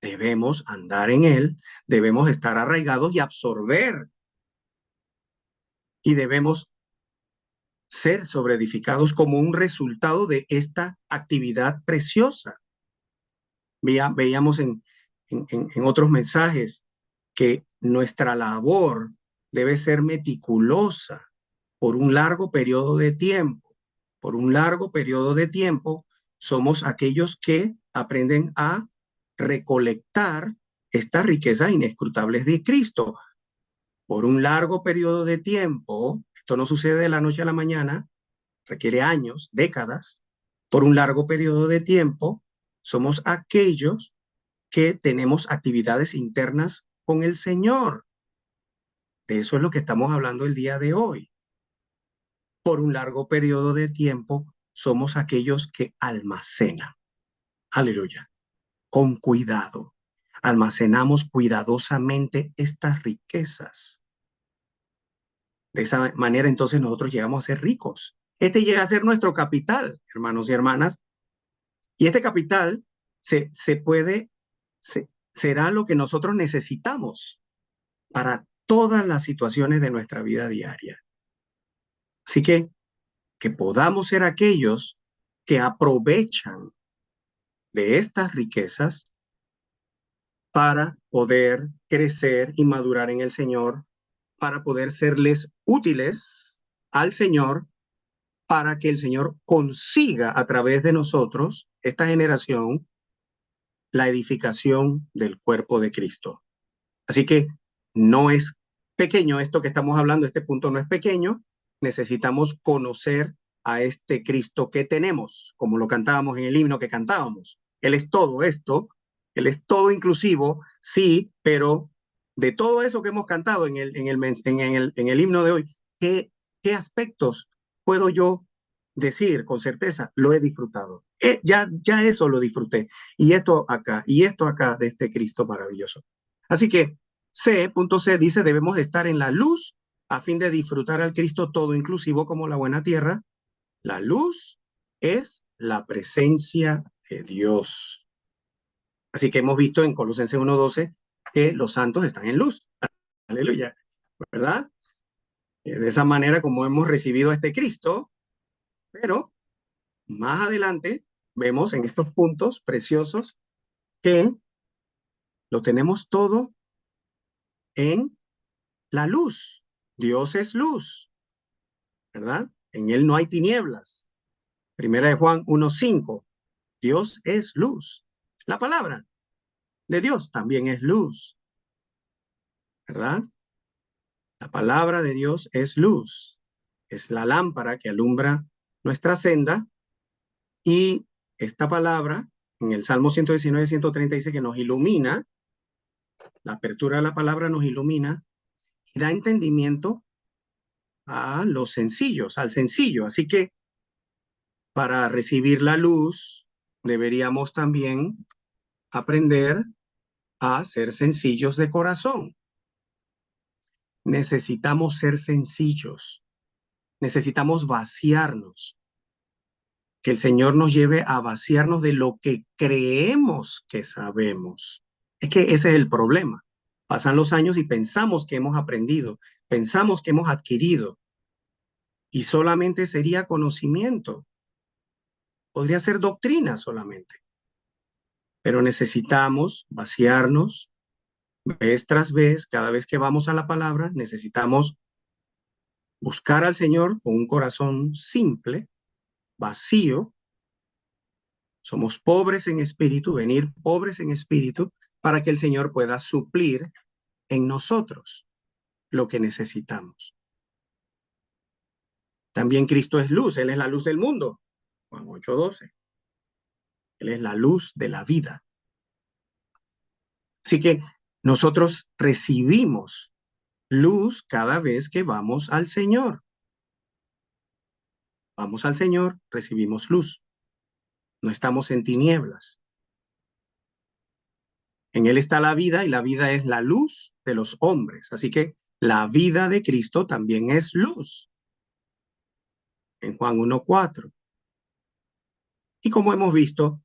Debemos andar en Él, debemos estar arraigados y absorber, y debemos ser sobreedificados como un resultado de esta actividad preciosa. Veíamos en otros mensajes que nuestra labor debe ser meticulosa por un largo periodo de tiempo. Por un largo periodo de tiempo somos aquellos que aprenden a recolectar estas riquezas inescrutables de Cristo. Por un largo periodo de tiempo, esto no sucede de la noche a la mañana, requiere años, décadas. Por un largo periodo de tiempo, somos aquellos que tenemos actividades internas con el Señor. De eso es lo que estamos hablando el día de hoy. Por un largo periodo de tiempo, somos aquellos que almacenan. Aleluya. Con cuidado. Almacenamos cuidadosamente estas riquezas. De esa manera, entonces, nosotros llegamos a ser ricos. Este llega a ser nuestro capital, hermanos y hermanas. Y este capital será lo que nosotros necesitamos para todas las situaciones de nuestra vida diaria. Así que podamos ser aquellos que aprovechan de estas riquezas para poder crecer y madurar en el Señor, para poder serles útiles al Señor, para que el Señor consiga a través de nosotros, esta generación, la edificación del cuerpo de Cristo. Así que no es pequeño esto que estamos hablando, este punto no es pequeño. Necesitamos conocer a este Cristo que tenemos, como lo cantábamos en el himno que cantábamos. Él es todo esto, Él es todo inclusivo, sí, pero de todo eso que hemos cantado en el himno de hoy, ¿qué aspectos puedo yo decir con certeza? Lo he disfrutado. Ya eso lo disfruté. Y esto acá de este Cristo maravilloso. Así que C dice, debemos estar en la luz a fin de disfrutar al Cristo todo inclusivo como la buena tierra. La luz es la presencia de Dios. Así que hemos visto en Colosenses 1:12 que los santos están en luz. Aleluya, ¿verdad? De esa manera como hemos recibido a este Cristo, pero más adelante vemos en estos puntos preciosos que lo tenemos todo en la luz. Dios es luz, ¿verdad? En él no hay tinieblas. Primera de Juan 1:5. Dios es luz. La palabra de Dios también es luz, ¿verdad? La palabra de Dios es luz. Es la lámpara que alumbra nuestra senda y esta palabra en el Salmo 119:130 dice que nos ilumina. La apertura de la palabra nos ilumina y da entendimiento a los sencillos, al sencillo. Así que para recibir la luz deberíamos también aprender a ser sencillos de corazón. Necesitamos ser sencillos, necesitamos vaciarnos, que el Señor nos lleve a vaciarnos de lo que creemos que sabemos. Es que ese es el problema. Pasan los años y pensamos que hemos aprendido, pensamos que hemos adquirido, y solamente sería conocimiento, podría ser doctrina solamente, pero necesitamos vaciarnos vez tras vez, cada vez que vamos a la palabra, necesitamos buscar al Señor con un corazón simple, vacío. Somos pobres en espíritu, venir pobres en espíritu para que el Señor pueda suplir en nosotros lo que necesitamos. También Cristo es luz, Él es la luz del mundo. Juan 8:12. Él es la luz de la vida. Así que nosotros recibimos luz cada vez que vamos al Señor. Vamos al Señor, recibimos luz. No estamos en tinieblas. En Él está la vida y la vida es la luz de los hombres. Así que la vida de Cristo también es luz. En Juan 1:4. Y como hemos visto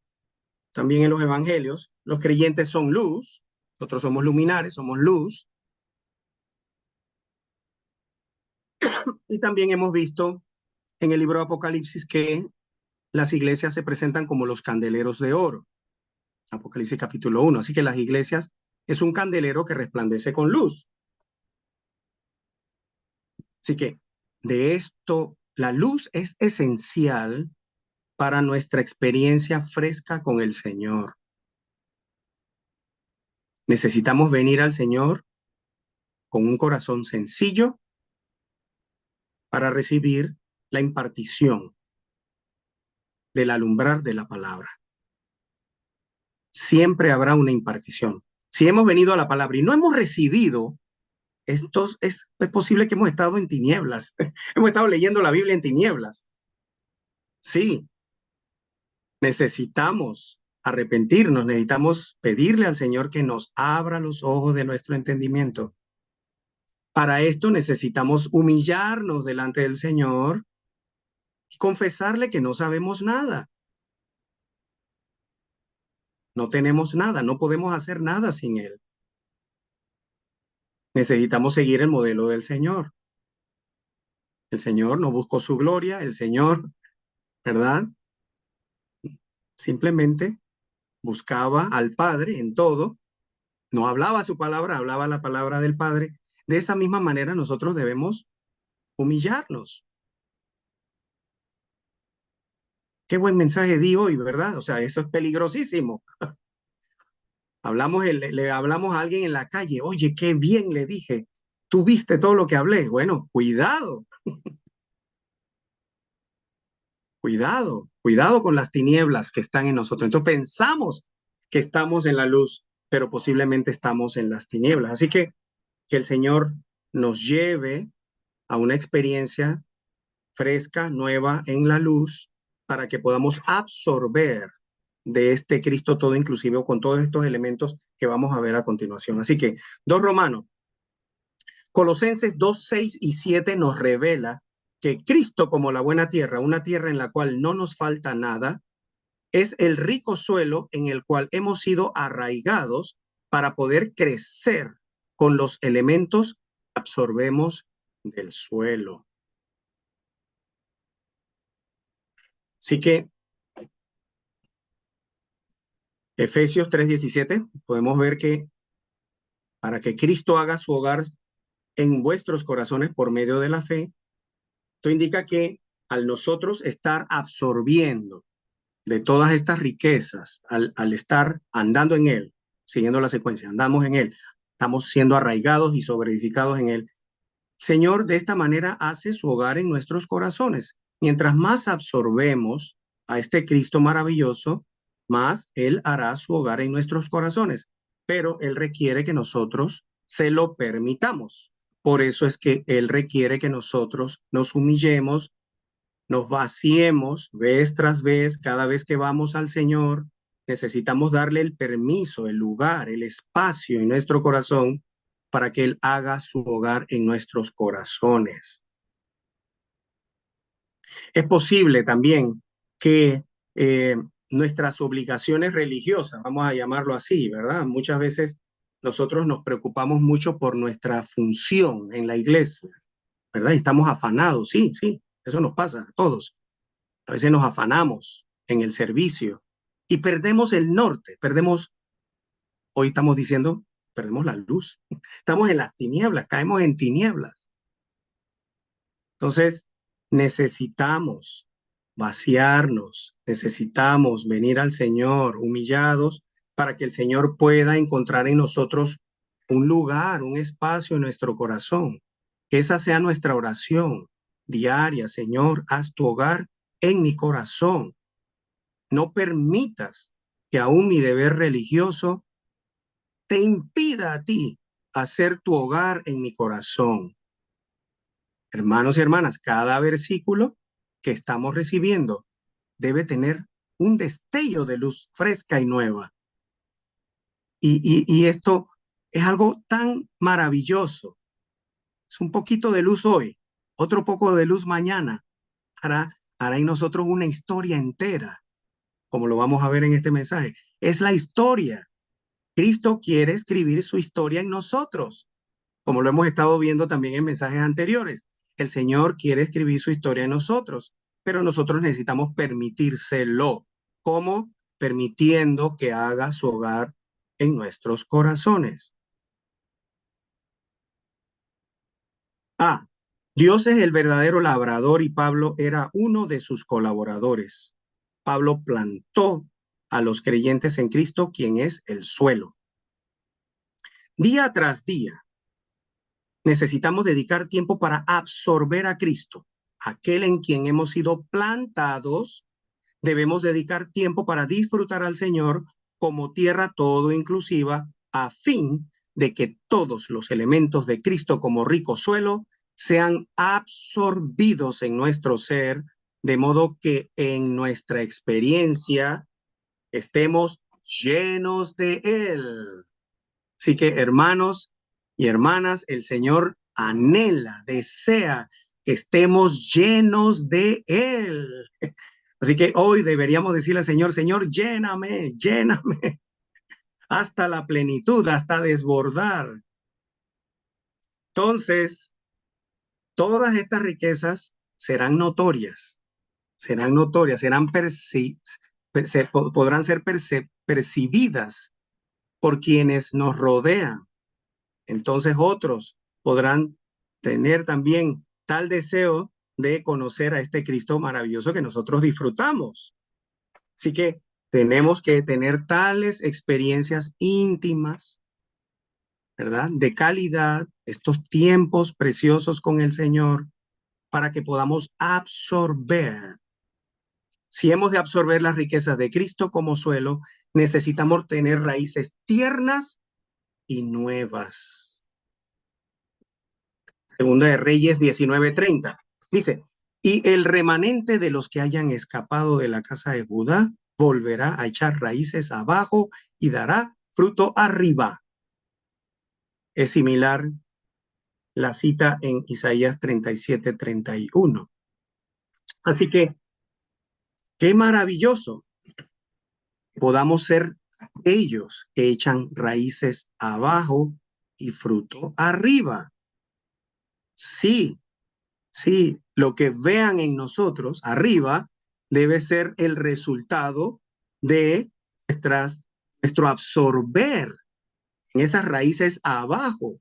también en los evangelios, los creyentes son luz. Nosotros somos luminares, somos luz. Y también hemos visto en el libro de Apocalipsis que las iglesias se presentan como los candeleros de oro. Apocalipsis capítulo 1. Así que las iglesias es un candelero que resplandece con luz. Así que de esto, la luz es esencial para nuestra experiencia fresca con el Señor. Necesitamos venir al Señor con un corazón sencillo para recibir la impartición del alumbrar de la palabra. Siempre habrá una impartición. Si hemos venido a la palabra y no hemos recibido, es posible que hemos estado en tinieblas. Hemos estado leyendo la Biblia en tinieblas. Sí, necesitamos arrepentirnos, necesitamos pedirle al Señor que nos abra los ojos de nuestro entendimiento. Para esto necesitamos humillarnos delante del Señor y confesarle que no sabemos nada. No tenemos nada, no podemos hacer nada sin Él. Necesitamos seguir el modelo del Señor. El Señor no buscó su gloria, el Señor, ¿verdad? Simplemente buscaba al Padre en todo, no hablaba su palabra, hablaba la palabra del Padre. De esa misma manera nosotros debemos humillarnos. Qué buen mensaje di hoy, ¿verdad? O sea, eso es peligrosísimo. Le hablamos a alguien en la calle, oye, qué bien le dije. ¿Tú viste todo lo que hablé? Bueno, cuidado, cuidado con las tinieblas que están en nosotros. Entonces pensamos que estamos en la luz, pero posiblemente estamos en las tinieblas. Así que el Señor nos lleve a una experiencia fresca, nueva en la luz, para que podamos absorber de este Cristo todo inclusive con todos estos elementos que vamos a ver a continuación. Así que 2 Romanos, Colosenses 2, 6 y 7 nos revela que Cristo como la buena tierra, una tierra en la cual no nos falta nada, es el rico suelo en el cual hemos sido arraigados para poder crecer con los elementos que absorbemos del suelo. Así que Efesios 3:17, podemos ver que para que Cristo haga su hogar en vuestros corazones por medio de la fe, esto indica que al nosotros estar absorbiendo de todas estas riquezas, al estar andando en Él, siguiendo la secuencia, andamos en Él, estamos siendo arraigados y sobreedificados en Él. Señor, de esta manera hace su hogar en nuestros corazones. Mientras más absorbemos a este Cristo maravilloso, más Él hará su hogar en nuestros corazones. Pero Él requiere que nosotros se lo permitamos. Por eso es que Él requiere que nosotros nos humillemos, nos vaciemos vez tras vez, cada vez que vamos al Señor. Necesitamos darle el permiso, el lugar, el espacio en nuestro corazón para que Él haga su hogar en nuestros corazones. Es posible también que nuestras obligaciones religiosas, vamos a llamarlo así, ¿verdad? Muchas veces nosotros nos preocupamos mucho por nuestra función en la iglesia, ¿verdad? Y estamos afanados, sí, eso nos pasa a todos. A veces nos afanamos en el servicio y perdemos el norte, hoy estamos diciendo, perdemos la luz. Estamos en las tinieblas, caemos en tinieblas. Entonces, necesitamos vaciarnos, necesitamos venir al Señor humillados para que el Señor pueda encontrar en nosotros un lugar, un espacio en nuestro corazón. Que esa sea nuestra oración diaria. Señor, haz tu hogar en mi corazón. No permitas que aún mi deber religioso te impida a ti hacer tu hogar en mi corazón. Hermanos y hermanas, cada versículo que estamos recibiendo debe tener un destello de luz fresca y nueva. Y esto es algo tan maravilloso. Es un poquito de luz hoy, otro poco de luz mañana. Hará en nosotros una historia entera, como lo vamos a ver en este mensaje. Es la historia. Cristo quiere escribir su historia en nosotros, como lo hemos estado viendo también en mensajes anteriores. El Señor quiere escribir su historia en nosotros, pero nosotros necesitamos permitírselo. ¿Cómo? Permitiendo que haga su hogar en nuestros corazones. Ah, Dios es el verdadero labrador y Pablo era uno de sus colaboradores. Pablo plantó a los creyentes en Cristo, quien es el suelo. Día tras día, necesitamos dedicar tiempo para absorber a Cristo, aquel en quien hemos sido plantados. Debemos dedicar tiempo para disfrutar al Señor como tierra todo inclusiva, a fin de que todos los elementos de Cristo como rico suelo sean absorbidos en nuestro ser, de modo que en nuestra experiencia estemos llenos de Él. Así que, hermanos y hermanas, el Señor anhela, desea que estemos llenos de Él. Así que hoy deberíamos decirle al Señor, Señor, lléname, lléname hasta la plenitud, hasta desbordar. Entonces, todas estas riquezas serán notorias, podrán ser percibidas por quienes nos rodean. Entonces otros podrán tener también tal deseo de conocer a este Cristo maravilloso que nosotros disfrutamos. Así que tenemos que tener tales experiencias íntimas, ¿verdad? De calidad, estos tiempos preciosos con el Señor, para que podamos absorber. Si hemos de absorber las riquezas de Cristo como suelo, necesitamos tener raíces tiernas y nuevas. Segunda de Reyes 19:30. Dice, y el remanente de los que hayan escapado de la casa de Judá volverá a echar raíces abajo y dará fruto arriba. Es similar la cita en Isaías 37:31. Así que, qué maravilloso podamos ser ellos que echan raíces abajo y fruto arriba. Sí, sí, lo que vean en nosotros arriba debe ser el resultado de nuestro absorber en esas raíces abajo.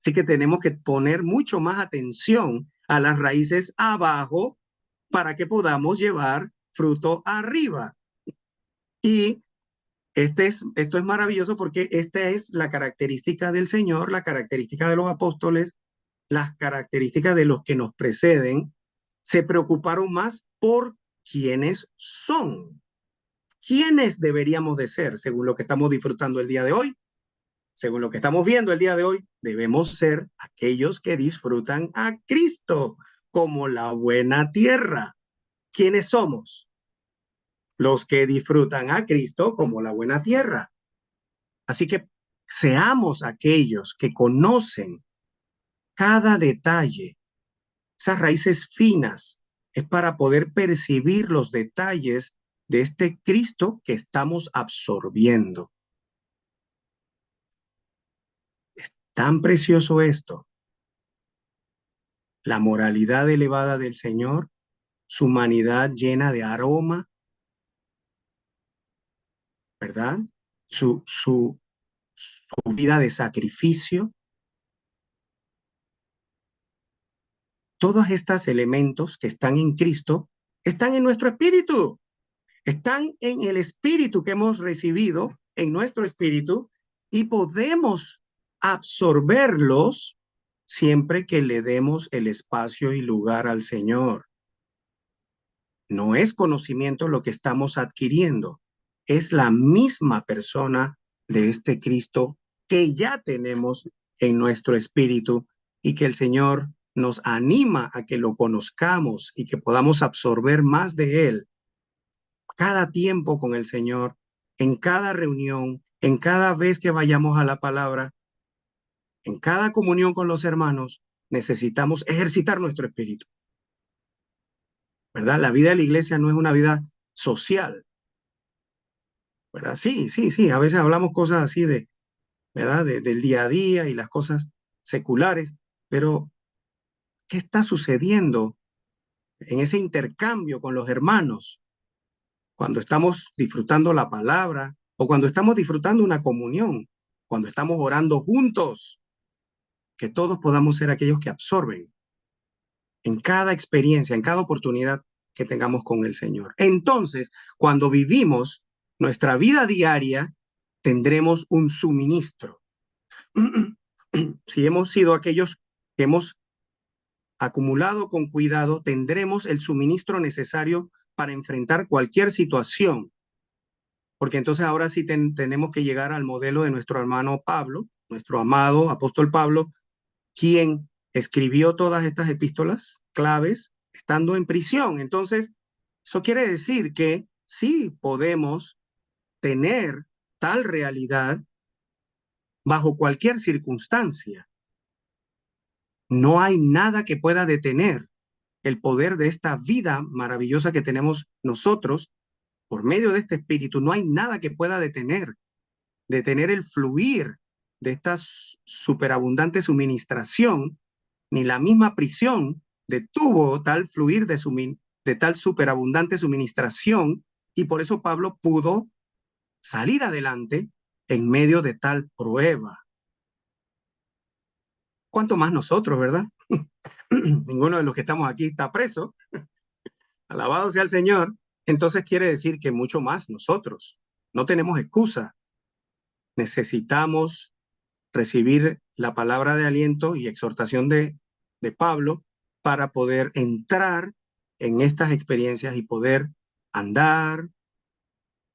Así que tenemos que poner mucho más atención a las raíces abajo para que podamos llevar fruto arriba. Y esto es maravilloso porque esta es la característica del Señor, la característica de los apóstoles, las características de los que nos preceden. Se preocuparon más por quiénes son, quiénes deberíamos de ser, según lo que estamos disfrutando el día de hoy, según lo que estamos viendo el día de hoy. Debemos ser aquellos que disfrutan a Cristo como la buena tierra. ¿Quiénes somos? Los que disfrutan a Cristo como la buena tierra. Así que seamos aquellos que conocen cada detalle, esas raíces finas, es para poder percibir los detalles de este Cristo que estamos absorbiendo. Es tan precioso esto. La moralidad elevada del Señor, su humanidad llena de aroma, ¿verdad? Su vida de sacrificio. Todos estos elementos que están en Cristo están en nuestro espíritu. Están en el espíritu que hemos recibido, en nuestro espíritu, y podemos absorberlos siempre que le demos el espacio y lugar al Señor. No es conocimiento lo que estamos adquiriendo, es la misma persona de este Cristo que ya tenemos en nuestro espíritu y que el Señor nos anima a que lo conozcamos y que podamos absorber más de Él cada tiempo con el Señor, en cada reunión, en cada vez que vayamos a la palabra, en cada comunión con los hermanos. Necesitamos ejercitar nuestro espíritu, ¿verdad? La vida de la iglesia no es una vida social, ¿verdad? Sí, sí, sí, a veces hablamos cosas así ¿verdad? Del día a día y las cosas seculares, pero ¿qué está sucediendo en ese intercambio con los hermanos cuando estamos disfrutando la palabra o cuando estamos disfrutando una comunión, cuando estamos orando juntos? Que todos podamos ser aquellos que absorben en cada experiencia, en cada oportunidad que tengamos con el Señor. Entonces, cuando vivimos nuestra vida diaria, tendremos un suministro. Si hemos sido aquellos que hemos acumulado con cuidado, tendremos el suministro necesario para enfrentar cualquier situación. Porque entonces ahora sí tenemos que llegar al modelo de nuestro hermano Pablo, nuestro amado apóstol Pablo, quien escribió todas estas epístolas claves estando en prisión. Entonces, eso quiere decir que sí podemos tener tal realidad bajo cualquier circunstancia. No hay nada que pueda detener el poder de esta vida maravillosa que tenemos nosotros por medio de este espíritu. No hay nada que pueda detener el fluir de esta superabundante suministración, ni la misma prisión detuvo tal fluir de tal superabundante suministración, y por eso Pablo pudo salir adelante en medio de tal prueba. ¿Cuánto más nosotros, verdad? Ninguno de los que estamos aquí está preso. Alabado sea el Señor. Entonces quiere decir que mucho más nosotros. No tenemos excusa. Necesitamos recibir la palabra de aliento y exhortación de Pablo para poder entrar en estas experiencias y poder andar,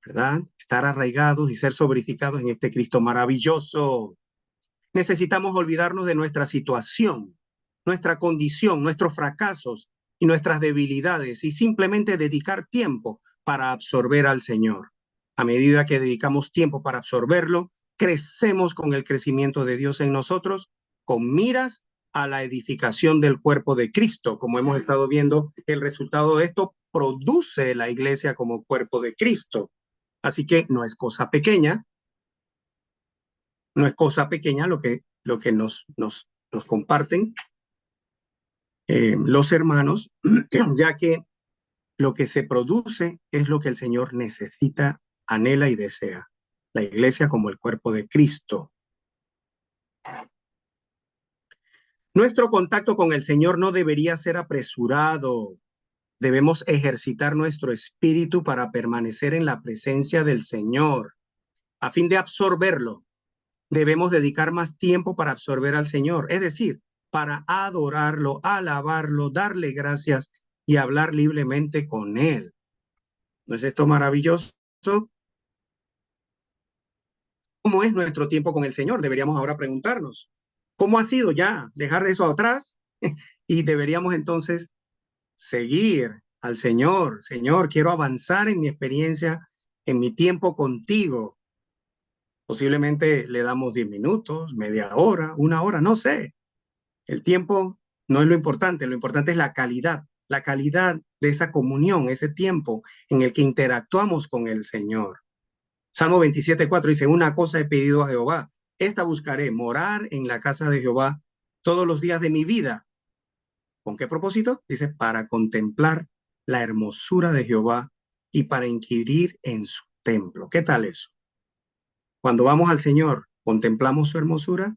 ¿verdad? Estar arraigados y ser sobrificados en este Cristo maravilloso. Necesitamos olvidarnos de nuestra situación, nuestra condición, nuestros fracasos y nuestras debilidades y simplemente dedicar tiempo para absorber al Señor. A medida que dedicamos tiempo para absorberlo, crecemos con el crecimiento de Dios en nosotros, con miras a la edificación del cuerpo de Cristo. Como hemos estado viendo, el resultado de esto produce la iglesia como cuerpo de Cristo. Así que no es cosa pequeña, no es cosa pequeña lo que nos comparten los hermanos, ya que lo que se produce es lo que el Señor necesita, anhela y desea. La iglesia como el cuerpo de Cristo. Nuestro contacto con el Señor no debería ser apresurado. Debemos ejercitar nuestro espíritu para permanecer en la presencia del Señor. A fin de absorberlo, debemos dedicar más tiempo para absorber al Señor, es decir, para adorarlo, alabarlo, darle gracias y hablar libremente con Él. ¿No es esto maravilloso? ¿Cómo es nuestro tiempo con el Señor? Deberíamos ahora preguntarnos. ¿Cómo ha sido ya? Dejar eso atrás y deberíamos entonces seguir al Señor. Señor, quiero avanzar en mi experiencia, en mi tiempo contigo. Posiblemente le damos 10 minutos, media hora, una hora, no sé. El tiempo no es lo importante es la calidad de esa comunión, ese tiempo en el que interactuamos con el Señor. Salmo 27:4 dice, una cosa he pedido a Jehová, esta buscaré, morar en la casa de Jehová todos los días de mi vida. ¿Con qué propósito? Dice, para contemplar la hermosura de Jehová y para inquirir en su templo. ¿Qué tal eso? Cuando vamos al Señor, contemplamos su hermosura,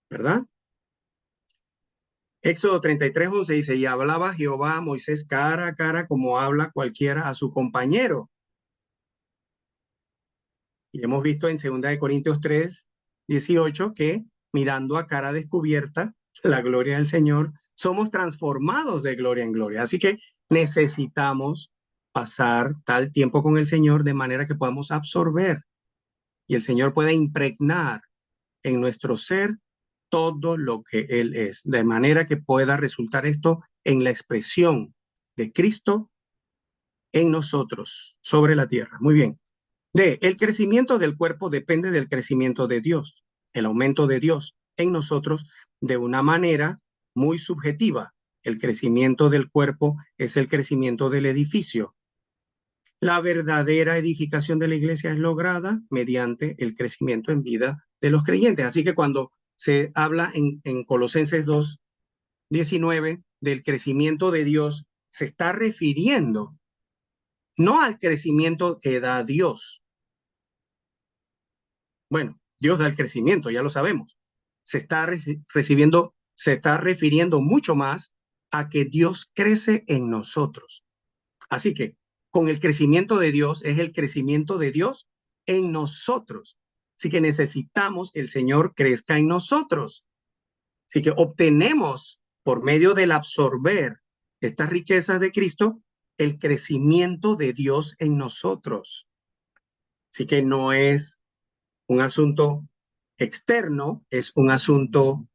¿verdad? Éxodo 33:11 dice, y hablaba Jehová a Moisés cara a cara como habla cualquiera a su compañero. Y hemos visto en 2 Corintios 3:18 que mirando a cara descubierta la gloria del Señor, somos transformados de gloria en gloria. Así que necesitamos pasar tal tiempo con el Señor de manera que podamos absorber y el Señor pueda impregnar en nuestro ser todo lo que Él es, de manera que pueda resultar esto en la expresión de Cristo en nosotros, sobre la tierra. Muy bien. El crecimiento del cuerpo depende del crecimiento de Dios, el aumento de Dios en nosotros de una manera muy subjetiva. El crecimiento del cuerpo es el crecimiento del edificio. La verdadera edificación de la iglesia es lograda mediante el crecimiento en vida de los creyentes. Así que cuando se habla en Colosenses 2:19 del crecimiento de Dios, se está refiriendo no al crecimiento que da Dios. Bueno, Dios da el crecimiento, ya lo sabemos. Se está refiriendo mucho más a que Dios crece en nosotros. Así que con el crecimiento de Dios es el crecimiento de Dios en nosotros. Así que necesitamos que el Señor crezca en nosotros. Así que obtenemos por medio del absorber estas riquezas de Cristo el crecimiento de Dios en nosotros. Así que no es un asunto externo, es un asunto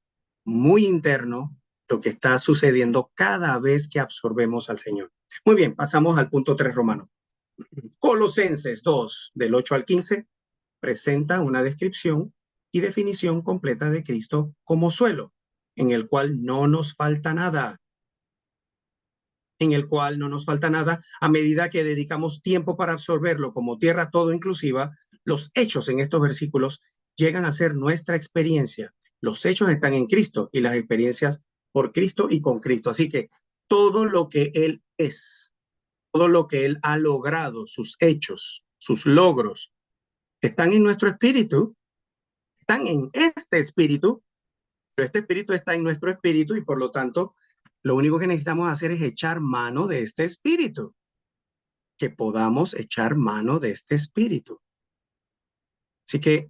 muy interno, lo que está sucediendo cada vez que absorbemos al Señor. Muy bien, pasamos al punto 3 romano. Colosenses 2, del 8 al 15, presenta una descripción y definición completa de Cristo como suelo, en el cual no nos falta nada. A medida que dedicamos tiempo para absorberlo como tierra todo inclusiva, los hechos en estos versículos llegan a ser nuestra experiencia. Los hechos están en Cristo y las experiencias por Cristo y con Cristo. Así que todo lo que Él es, todo lo que Él ha logrado, sus hechos, sus logros, están en nuestro espíritu, están en este espíritu, pero este espíritu está en nuestro espíritu y por lo tanto lo único que necesitamos hacer es echar mano de este espíritu, que podamos echar mano de este espíritu. Así que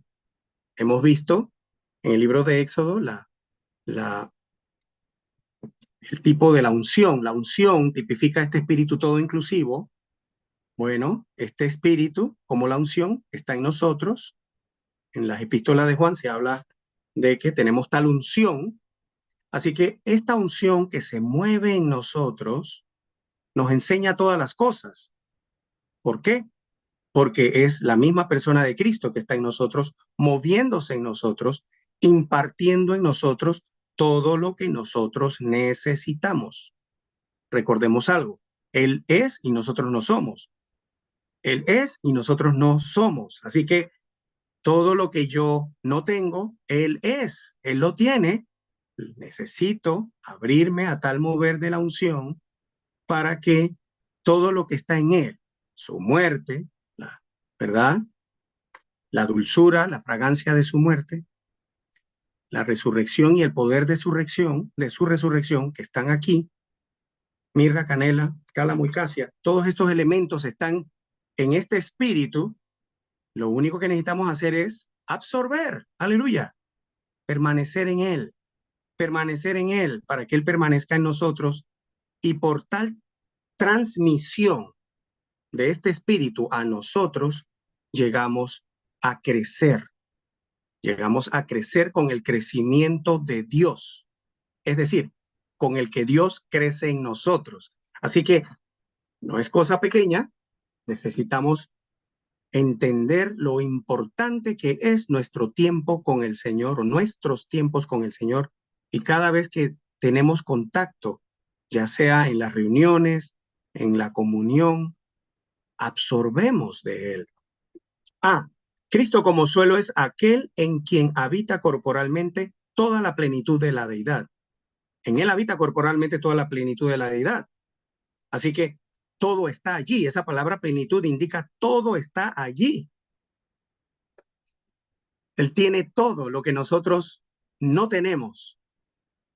Hemos visto en el libro de Éxodo el tipo de la unción. La unción tipifica este espíritu todo inclusivo. Bueno, este espíritu, como la unción, está en nosotros. En las epístolas de Juan se habla de que tenemos tal unción. Así que esta unción que se mueve en nosotros nos enseña todas las cosas. ¿Por qué? Porque es la misma persona de Cristo que está en nosotros, moviéndose en nosotros, impartiendo en nosotros todo lo que nosotros necesitamos. Recordemos algo, Él es y nosotros no somos. Él es y nosotros no somos. Así que todo lo que yo no tengo, Él es, Él lo tiene. Necesito abrirme a tal mover de la unción para que todo lo que está en Él, su muerte, ¿verdad? La dulzura, la fragancia de su muerte, la resurrección y el poder de su resurrección, que están aquí, mirra, canela, cálamo y casia, todos estos elementos están en este espíritu. Lo único que necesitamos hacer es absorber, aleluya, permanecer en Él, para que Él permanezca en nosotros, y por tal transmisión de este espíritu a nosotros, llegamos a crecer. Llegamos a crecer con el crecimiento de Dios, es decir, con el que Dios crece en nosotros. Así que no es cosa pequeña, necesitamos entender lo importante que es nuestro tiempo con el Señor, o nuestros tiempos con el Señor, y cada vez que tenemos contacto, ya sea en las reuniones, en la comunión, absorbemos de Él. Cristo como suelo es aquel en quien habita corporalmente toda la plenitud de la deidad. En Él habita corporalmente toda la plenitud de la deidad. Así que todo está allí. Esa palabra plenitud indica todo está allí. Él tiene todo lo que nosotros no tenemos.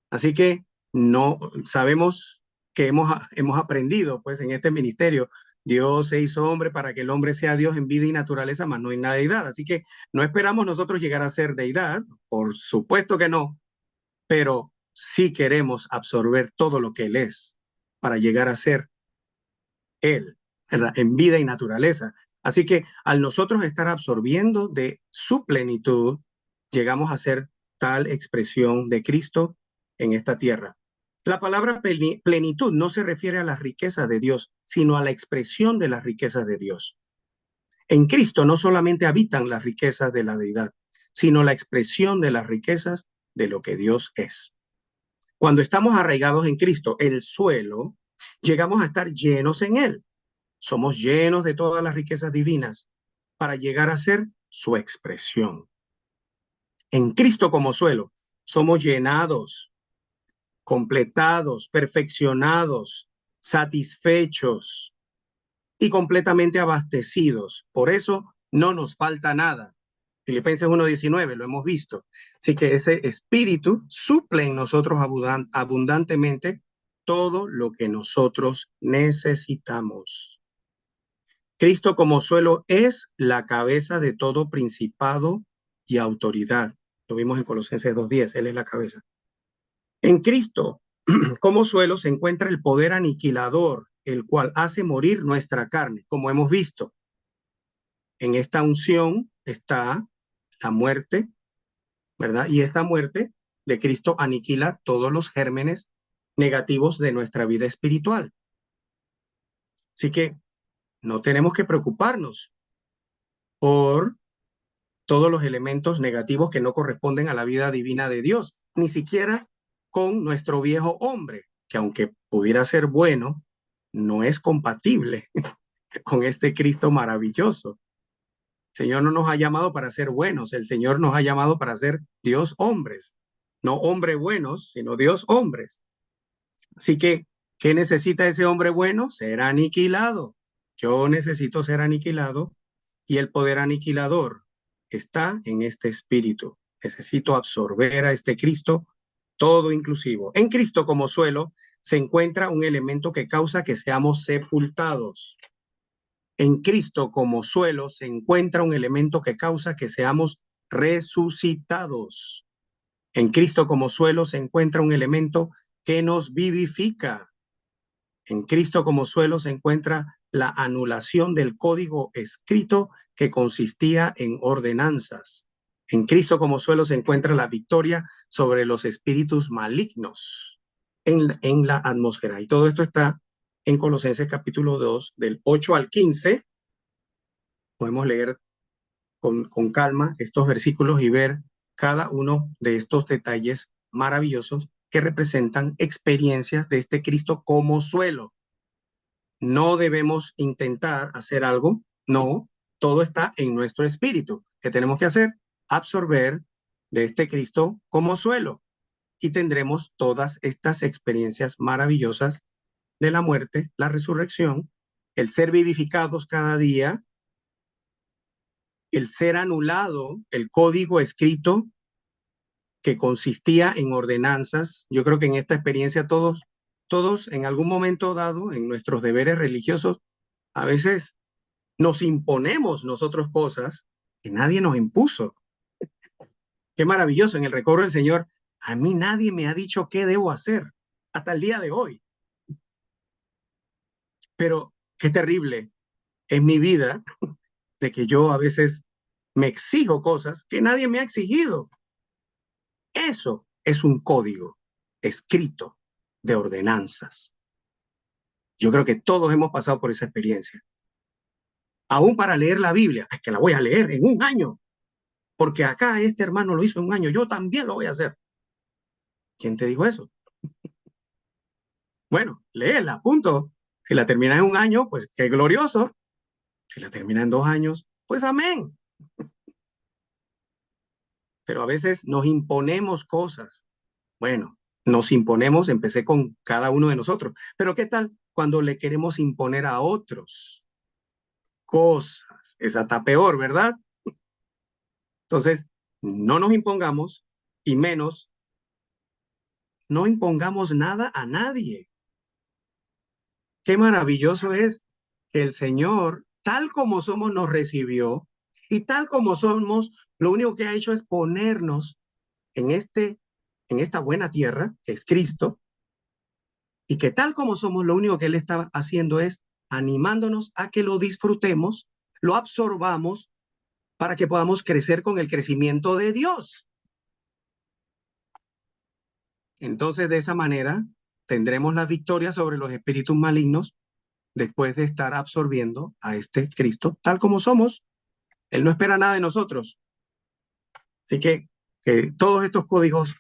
Así que no sabemos que hemos aprendido pues en este ministerio. Dios se hizo hombre para que el hombre sea Dios en vida y naturaleza, mas no en la deidad. Así que no esperamos nosotros llegar a ser deidad, por supuesto que no, pero sí queremos absorber todo lo que Él es para llegar a ser Él, ¿verdad? En vida y naturaleza. Así que al nosotros estar absorbiendo de su plenitud, llegamos a ser tal expresión de Cristo en esta tierra. La palabra plenitud no se refiere a las riquezas de Dios, sino a la expresión de las riquezas de Dios. En Cristo no solamente habitan las riquezas de la deidad, sino la expresión de las riquezas de lo que Dios es. Cuando estamos arraigados en Cristo, el suelo, llegamos a estar llenos en Él. Somos llenos de todas las riquezas divinas para llegar a ser su expresión. En Cristo como suelo, somos llenados, completados, perfeccionados, satisfechos y completamente abastecidos. Por eso no nos falta nada. Filipenses 1:19, lo hemos visto. Así que ese espíritu suple en nosotros abundantemente todo lo que nosotros necesitamos. Cristo como suelo es la cabeza de todo principado y autoridad. Lo vimos en Colosenses 2:10, Él es la cabeza. En Cristo como suelo se encuentra el poder aniquilador, el cual hace morir nuestra carne, como hemos visto. En esta unción está la muerte, ¿verdad? Y esta muerte de Cristo aniquila todos los gérmenes negativos de nuestra vida espiritual. Así que no tenemos que preocuparnos por todos los elementos negativos que no corresponden a la vida divina de Dios, ni siquiera con nuestro viejo hombre, que aunque pudiera ser bueno, no es compatible con este Cristo maravilloso. El Señor no nos ha llamado para ser buenos, el Señor nos ha llamado para ser Dios hombres, no hombres buenos, sino Dios hombres. Así que, ¿qué necesita ese hombre bueno? Ser aniquilado. Yo necesito ser aniquilado y el poder aniquilador está en este espíritu. Necesito absorber a este Cristo todo inclusivo. En Cristo como suelo se encuentra un elemento que causa que seamos sepultados. En Cristo como suelo se encuentra un elemento que causa que seamos resucitados. En Cristo como suelo se encuentra un elemento que nos vivifica. En Cristo como suelo se encuentra la anulación del código escrito que consistía en ordenanzas. En Cristo como suelo se encuentra la victoria sobre los espíritus malignos en la atmósfera. Y todo esto está en Colosenses capítulo 2, del 8 al 15. Podemos leer con calma estos versículos y ver cada uno de estos detalles maravillosos que representan experiencias de este Cristo como suelo. No debemos intentar hacer algo, no, todo está en nuestro espíritu. ¿Qué tenemos que hacer? Absorber de este Cristo como suelo y tendremos todas estas experiencias maravillosas de la muerte, la resurrección, el ser vivificados cada día, el ser anulado, el código escrito que consistía en ordenanzas. Yo creo que en esta experiencia todos en algún momento dado, en nuestros deberes religiosos, a veces nos imponemos nosotros cosas que nadie nos impuso. Qué maravilloso, en el recobro del Señor, a mí nadie me ha dicho qué debo hacer hasta el día de hoy. Pero qué terrible es mi vida de que yo a veces me exijo cosas que nadie me ha exigido. Eso es un código escrito de ordenanzas. Yo creo que todos hemos pasado por esa experiencia. Aún para leer la Biblia, es que la voy a leer en un año, porque acá este hermano lo hizo en un año, yo también lo voy a hacer. ¿Quién te dijo eso? Bueno, léela, punto. Si la terminas en un año, pues qué glorioso. Si la terminas en 2 años, pues amén. Pero a veces nos imponemos cosas. Bueno, nos imponemos, empecé con cada uno de nosotros. Pero ¿qué tal cuando le queremos imponer a otros cosas? Esa está peor, ¿verdad? Entonces, no nos impongamos y menos no impongamos nada a nadie. Qué maravilloso es que el Señor, tal como somos, nos recibió y tal como somos, lo único que ha hecho es ponernos en esta buena tierra, que es Cristo, y que tal como somos, lo único que Él está haciendo es animándonos a que lo disfrutemos, lo absorbamos para que podamos crecer con el crecimiento de Dios. Entonces, de esa manera, tendremos la victoria sobre los espíritus malignos después de estar absorbiendo a este Cristo tal como somos. Él no espera nada de nosotros. Así que todos estos códigos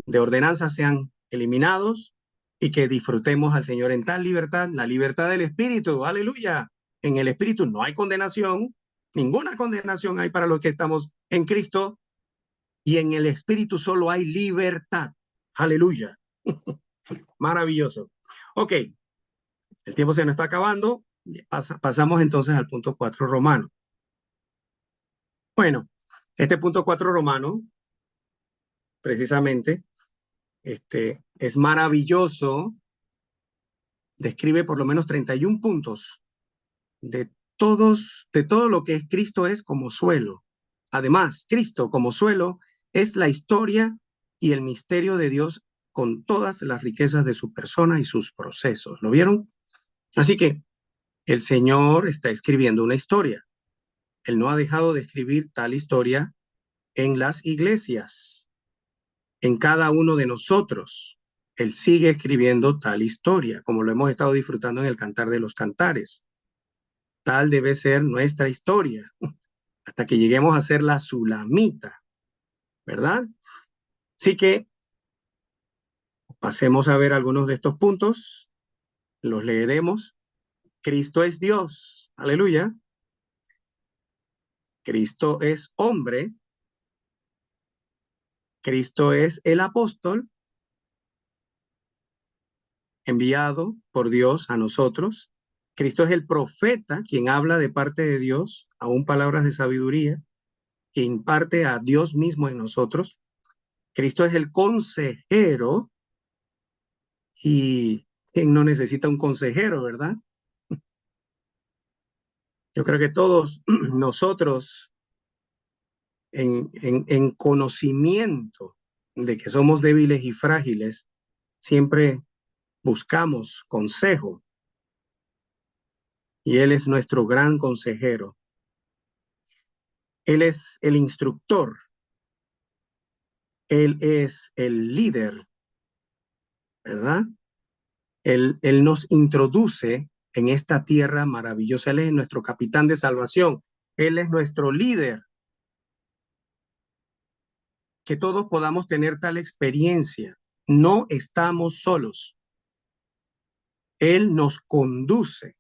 de ordenanza sean eliminados y que disfrutemos al Señor en tal libertad, la libertad del Espíritu. Aleluya. En el Espíritu no hay condenación, ninguna condenación hay para los que estamos en Cristo, y en el Espíritu solo hay libertad. Aleluya. Maravilloso. Ok, el tiempo se nos está acabando. Pasamos entonces al punto 4 romano. Bueno, este punto 4 romano, precisamente, es maravilloso. Describe por lo menos 31 puntos de todo lo que Cristo es como suelo. Además, Cristo como suelo es la historia y el misterio de Dios con todas las riquezas de su persona y sus procesos. ¿Lo vieron? Así que el Señor está escribiendo una historia. Él no ha dejado de escribir tal historia en las iglesias, en cada uno de nosotros. Él sigue escribiendo tal historia, como lo hemos estado disfrutando en el Cantar de los Cantares. Tal debe ser nuestra historia, hasta que lleguemos a ser la Sulamita, ¿verdad? Así que pasemos a ver algunos de estos puntos, los leeremos. Cristo es Dios, aleluya. Cristo es hombre. Cristo es el apóstol enviado por Dios a nosotros. Cristo es el profeta, quien habla de parte de Dios, aún palabras de sabiduría, que imparte a Dios mismo en nosotros. Cristo es el consejero, y quien no necesita un consejero, ¿verdad? Yo creo que todos nosotros en conocimiento de que somos débiles y frágiles, siempre buscamos consejo. Y Él es nuestro gran consejero. Él es el instructor. Él es el líder, ¿verdad? Él nos introduce en esta tierra maravillosa. Él es nuestro capitán de salvación. Él es nuestro líder. Que todos podamos tener tal experiencia. No estamos solos. Él nos conduce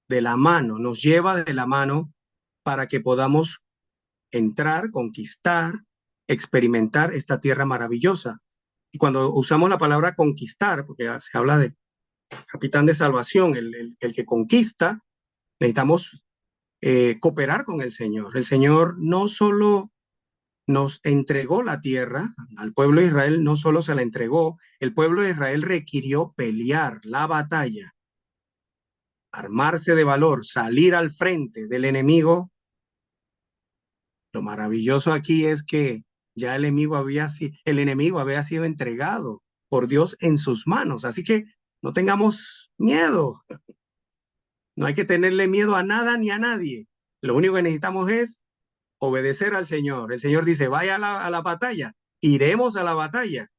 de la mano, nos lleva de la mano para que podamos entrar, conquistar, experimentar esta tierra maravillosa. Y cuando usamos la palabra conquistar, porque se habla de capitán de salvación, el que conquista, necesitamos cooperar con el Señor. El Señor no solo nos entregó la tierra, al pueblo de Israel no solo se la entregó, el pueblo de Israel requirió pelear la batalla, armarse de valor, salir al frente del enemigo. Lo maravilloso aquí es que ya el enemigo había sido entregado por Dios en sus manos. Así que no tengamos miedo. No hay que tenerle miedo a nada ni a nadie. Lo único que necesitamos es obedecer al Señor. El Señor dice, vaya a la batalla. Iremos a la batalla.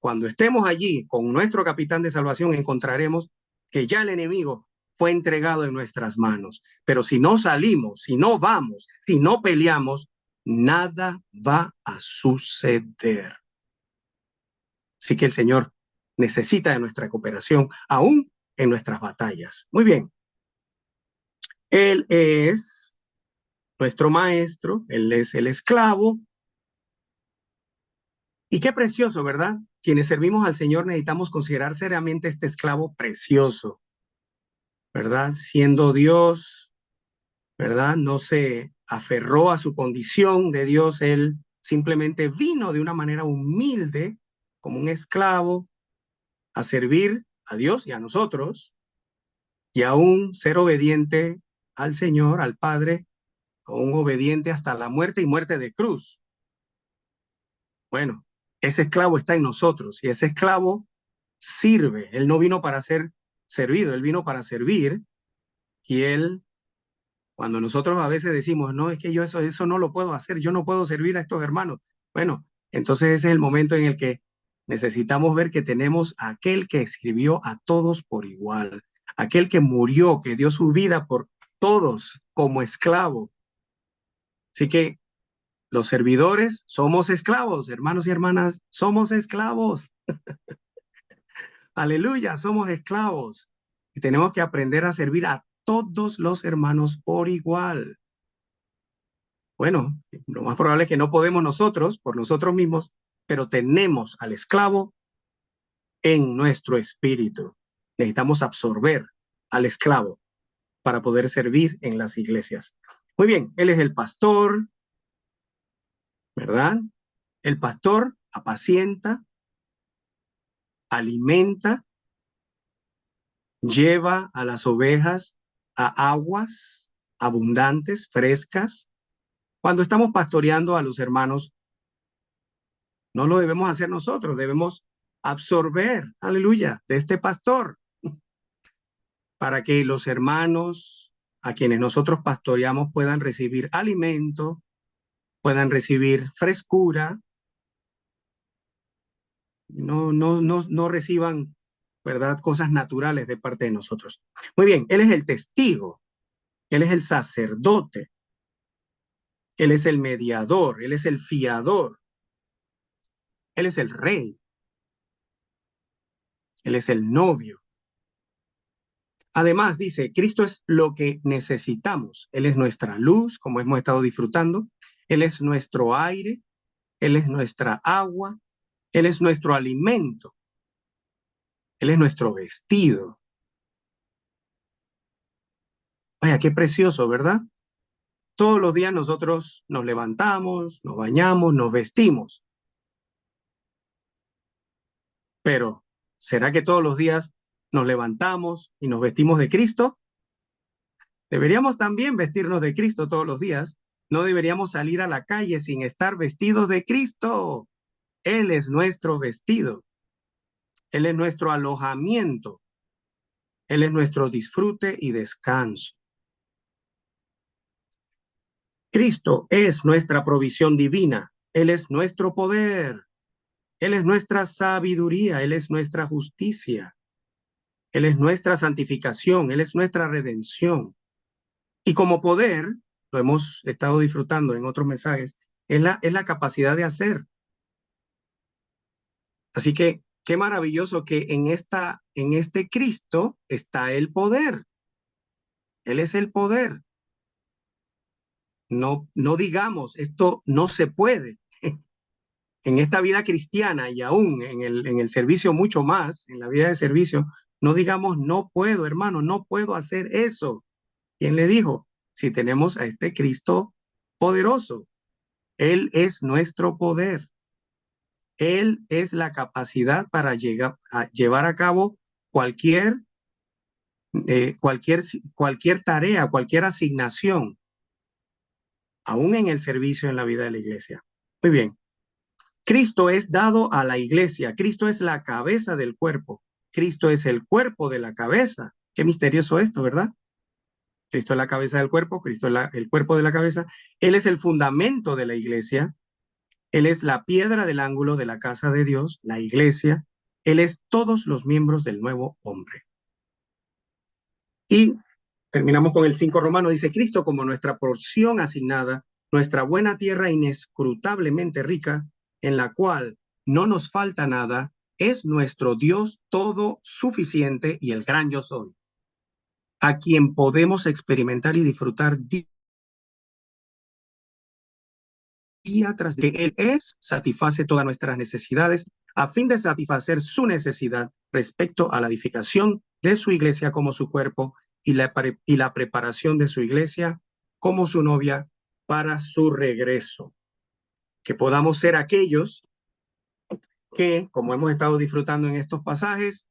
Cuando estemos allí con nuestro capitán de salvación, encontraremos que ya el enemigo fue entregado en nuestras manos. Pero si no salimos, si no vamos, si no peleamos, nada va a suceder. Así que el Señor necesita de nuestra cooperación, aún en nuestras batallas. Muy bien. Él es nuestro maestro, Él es el esclavo. Y qué precioso, ¿verdad? Quienes servimos al Señor necesitamos considerar seriamente este esclavo precioso, ¿verdad? Siendo Dios, ¿verdad? No se aferró a su condición de Dios, Él simplemente vino de una manera humilde, como un esclavo, a servir a Dios y a nosotros, y aún ser obediente al Señor, al Padre, aún obediente hasta la muerte y muerte de cruz. Bueno, ese esclavo está en nosotros y ese esclavo sirve. Él no vino para ser servido, él vino para servir. Y él, cuando nosotros a veces decimos, no, es que yo eso no lo puedo hacer, yo no puedo servir a estos hermanos. Bueno, entonces ese es el momento en el que necesitamos ver que tenemos a aquel que sirvió a todos por igual, aquel que murió, que dio su vida por todos como esclavo. Así que los servidores somos esclavos, hermanos y hermanas, somos esclavos. Aleluya, somos esclavos. Y tenemos que aprender a servir a todos los hermanos por igual. Bueno, lo más probable es que no podemos nosotros, por nosotros mismos, pero tenemos al esclavo en nuestro espíritu. Necesitamos absorber al esclavo para poder servir en las iglesias. Muy bien, él es el pastor, ¿verdad? El pastor apacienta, alimenta, lleva a las ovejas a aguas abundantes, frescas. Cuando estamos pastoreando a los hermanos, no lo debemos hacer nosotros, debemos absorber, aleluya, de este pastor, para que los hermanos a quienes nosotros pastoreamos puedan recibir alimento, puedan recibir frescura, no reciban, ¿verdad?, cosas naturales de parte de nosotros. Muy bien, él es el testigo, él es el sacerdote, él es el mediador, él es el fiador, él es el rey, él es el novio. Además, dice, Cristo es lo que necesitamos. Él es nuestra luz, como hemos estado disfrutando. Él es nuestro aire. Él es nuestra agua. Él es nuestro alimento. Él es nuestro vestido. Vaya, qué precioso, ¿verdad? Todos los días nosotros nos levantamos, nos bañamos, nos vestimos. Pero, ¿será que todos los días nos levantamos y nos vestimos de Cristo? Deberíamos también vestirnos de Cristo todos los días, No deberíamos salir a la calle sin estar vestidos de Cristo. Él es nuestro vestido. Él es nuestro alojamiento. Él es nuestro disfrute y descanso. Cristo es nuestra provisión divina. Él es nuestro poder. Él es nuestra sabiduría. Él es nuestra justicia. Él es nuestra santificación. Él es nuestra redención. Y como poder, lo hemos estado disfrutando en otros mensajes, es la capacidad de hacer. Así que qué maravilloso que en este Cristo está el poder. Él es el poder. No digamos, esto no se puede. En esta vida cristiana y aún en el servicio mucho más, en la vida de servicio, no digamos, no puedo, hermano, no puedo hacer eso. ¿Quién le dijo? Si tenemos a este Cristo poderoso, Él es nuestro poder. Él es la capacidad para llevar a cabo cualquier, cualquier tarea, cualquier asignación, aún en el servicio en la vida de la iglesia. Muy bien. Cristo es dado a la iglesia. Cristo es la cabeza del cuerpo. Cristo es el cuerpo de la cabeza. Qué misterioso esto, ¿verdad? Cristo es la cabeza del cuerpo, Cristo es el cuerpo de la cabeza. Él es el fundamento de la iglesia. Él es la piedra del ángulo de la casa de Dios, la iglesia. Él es todos los miembros del nuevo hombre. Y terminamos con el 5 romano. Dice, Cristo como nuestra porción asignada, nuestra buena tierra inescrutablemente rica, en la cual no nos falta nada, es nuestro Dios todo suficiente y el gran yo soy, a quien podemos experimentar y disfrutar día tras día. Él satisface todas nuestras necesidades a fin de satisfacer su necesidad respecto a la edificación de su iglesia como su cuerpo y la preparación de su iglesia como su novia para su regreso. Que podamos ser aquellos que, como hemos estado disfrutando en estos pasajes,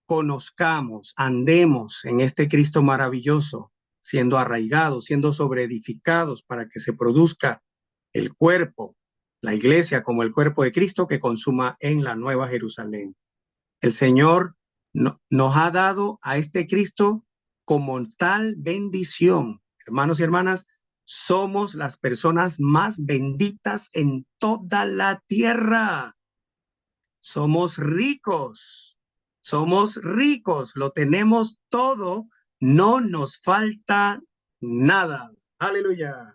conozcamos, andemos en este Cristo maravilloso, siendo arraigados, siendo sobreedificados para que se produzca el cuerpo, la iglesia como el cuerpo de Cristo que consuma en la Nueva Jerusalén. El Señor nos ha dado a este Cristo como tal bendición. Hermanos y hermanas, somos las personas más benditas en toda la tierra. Somos ricos, lo tenemos todo, no nos falta nada. Aleluya.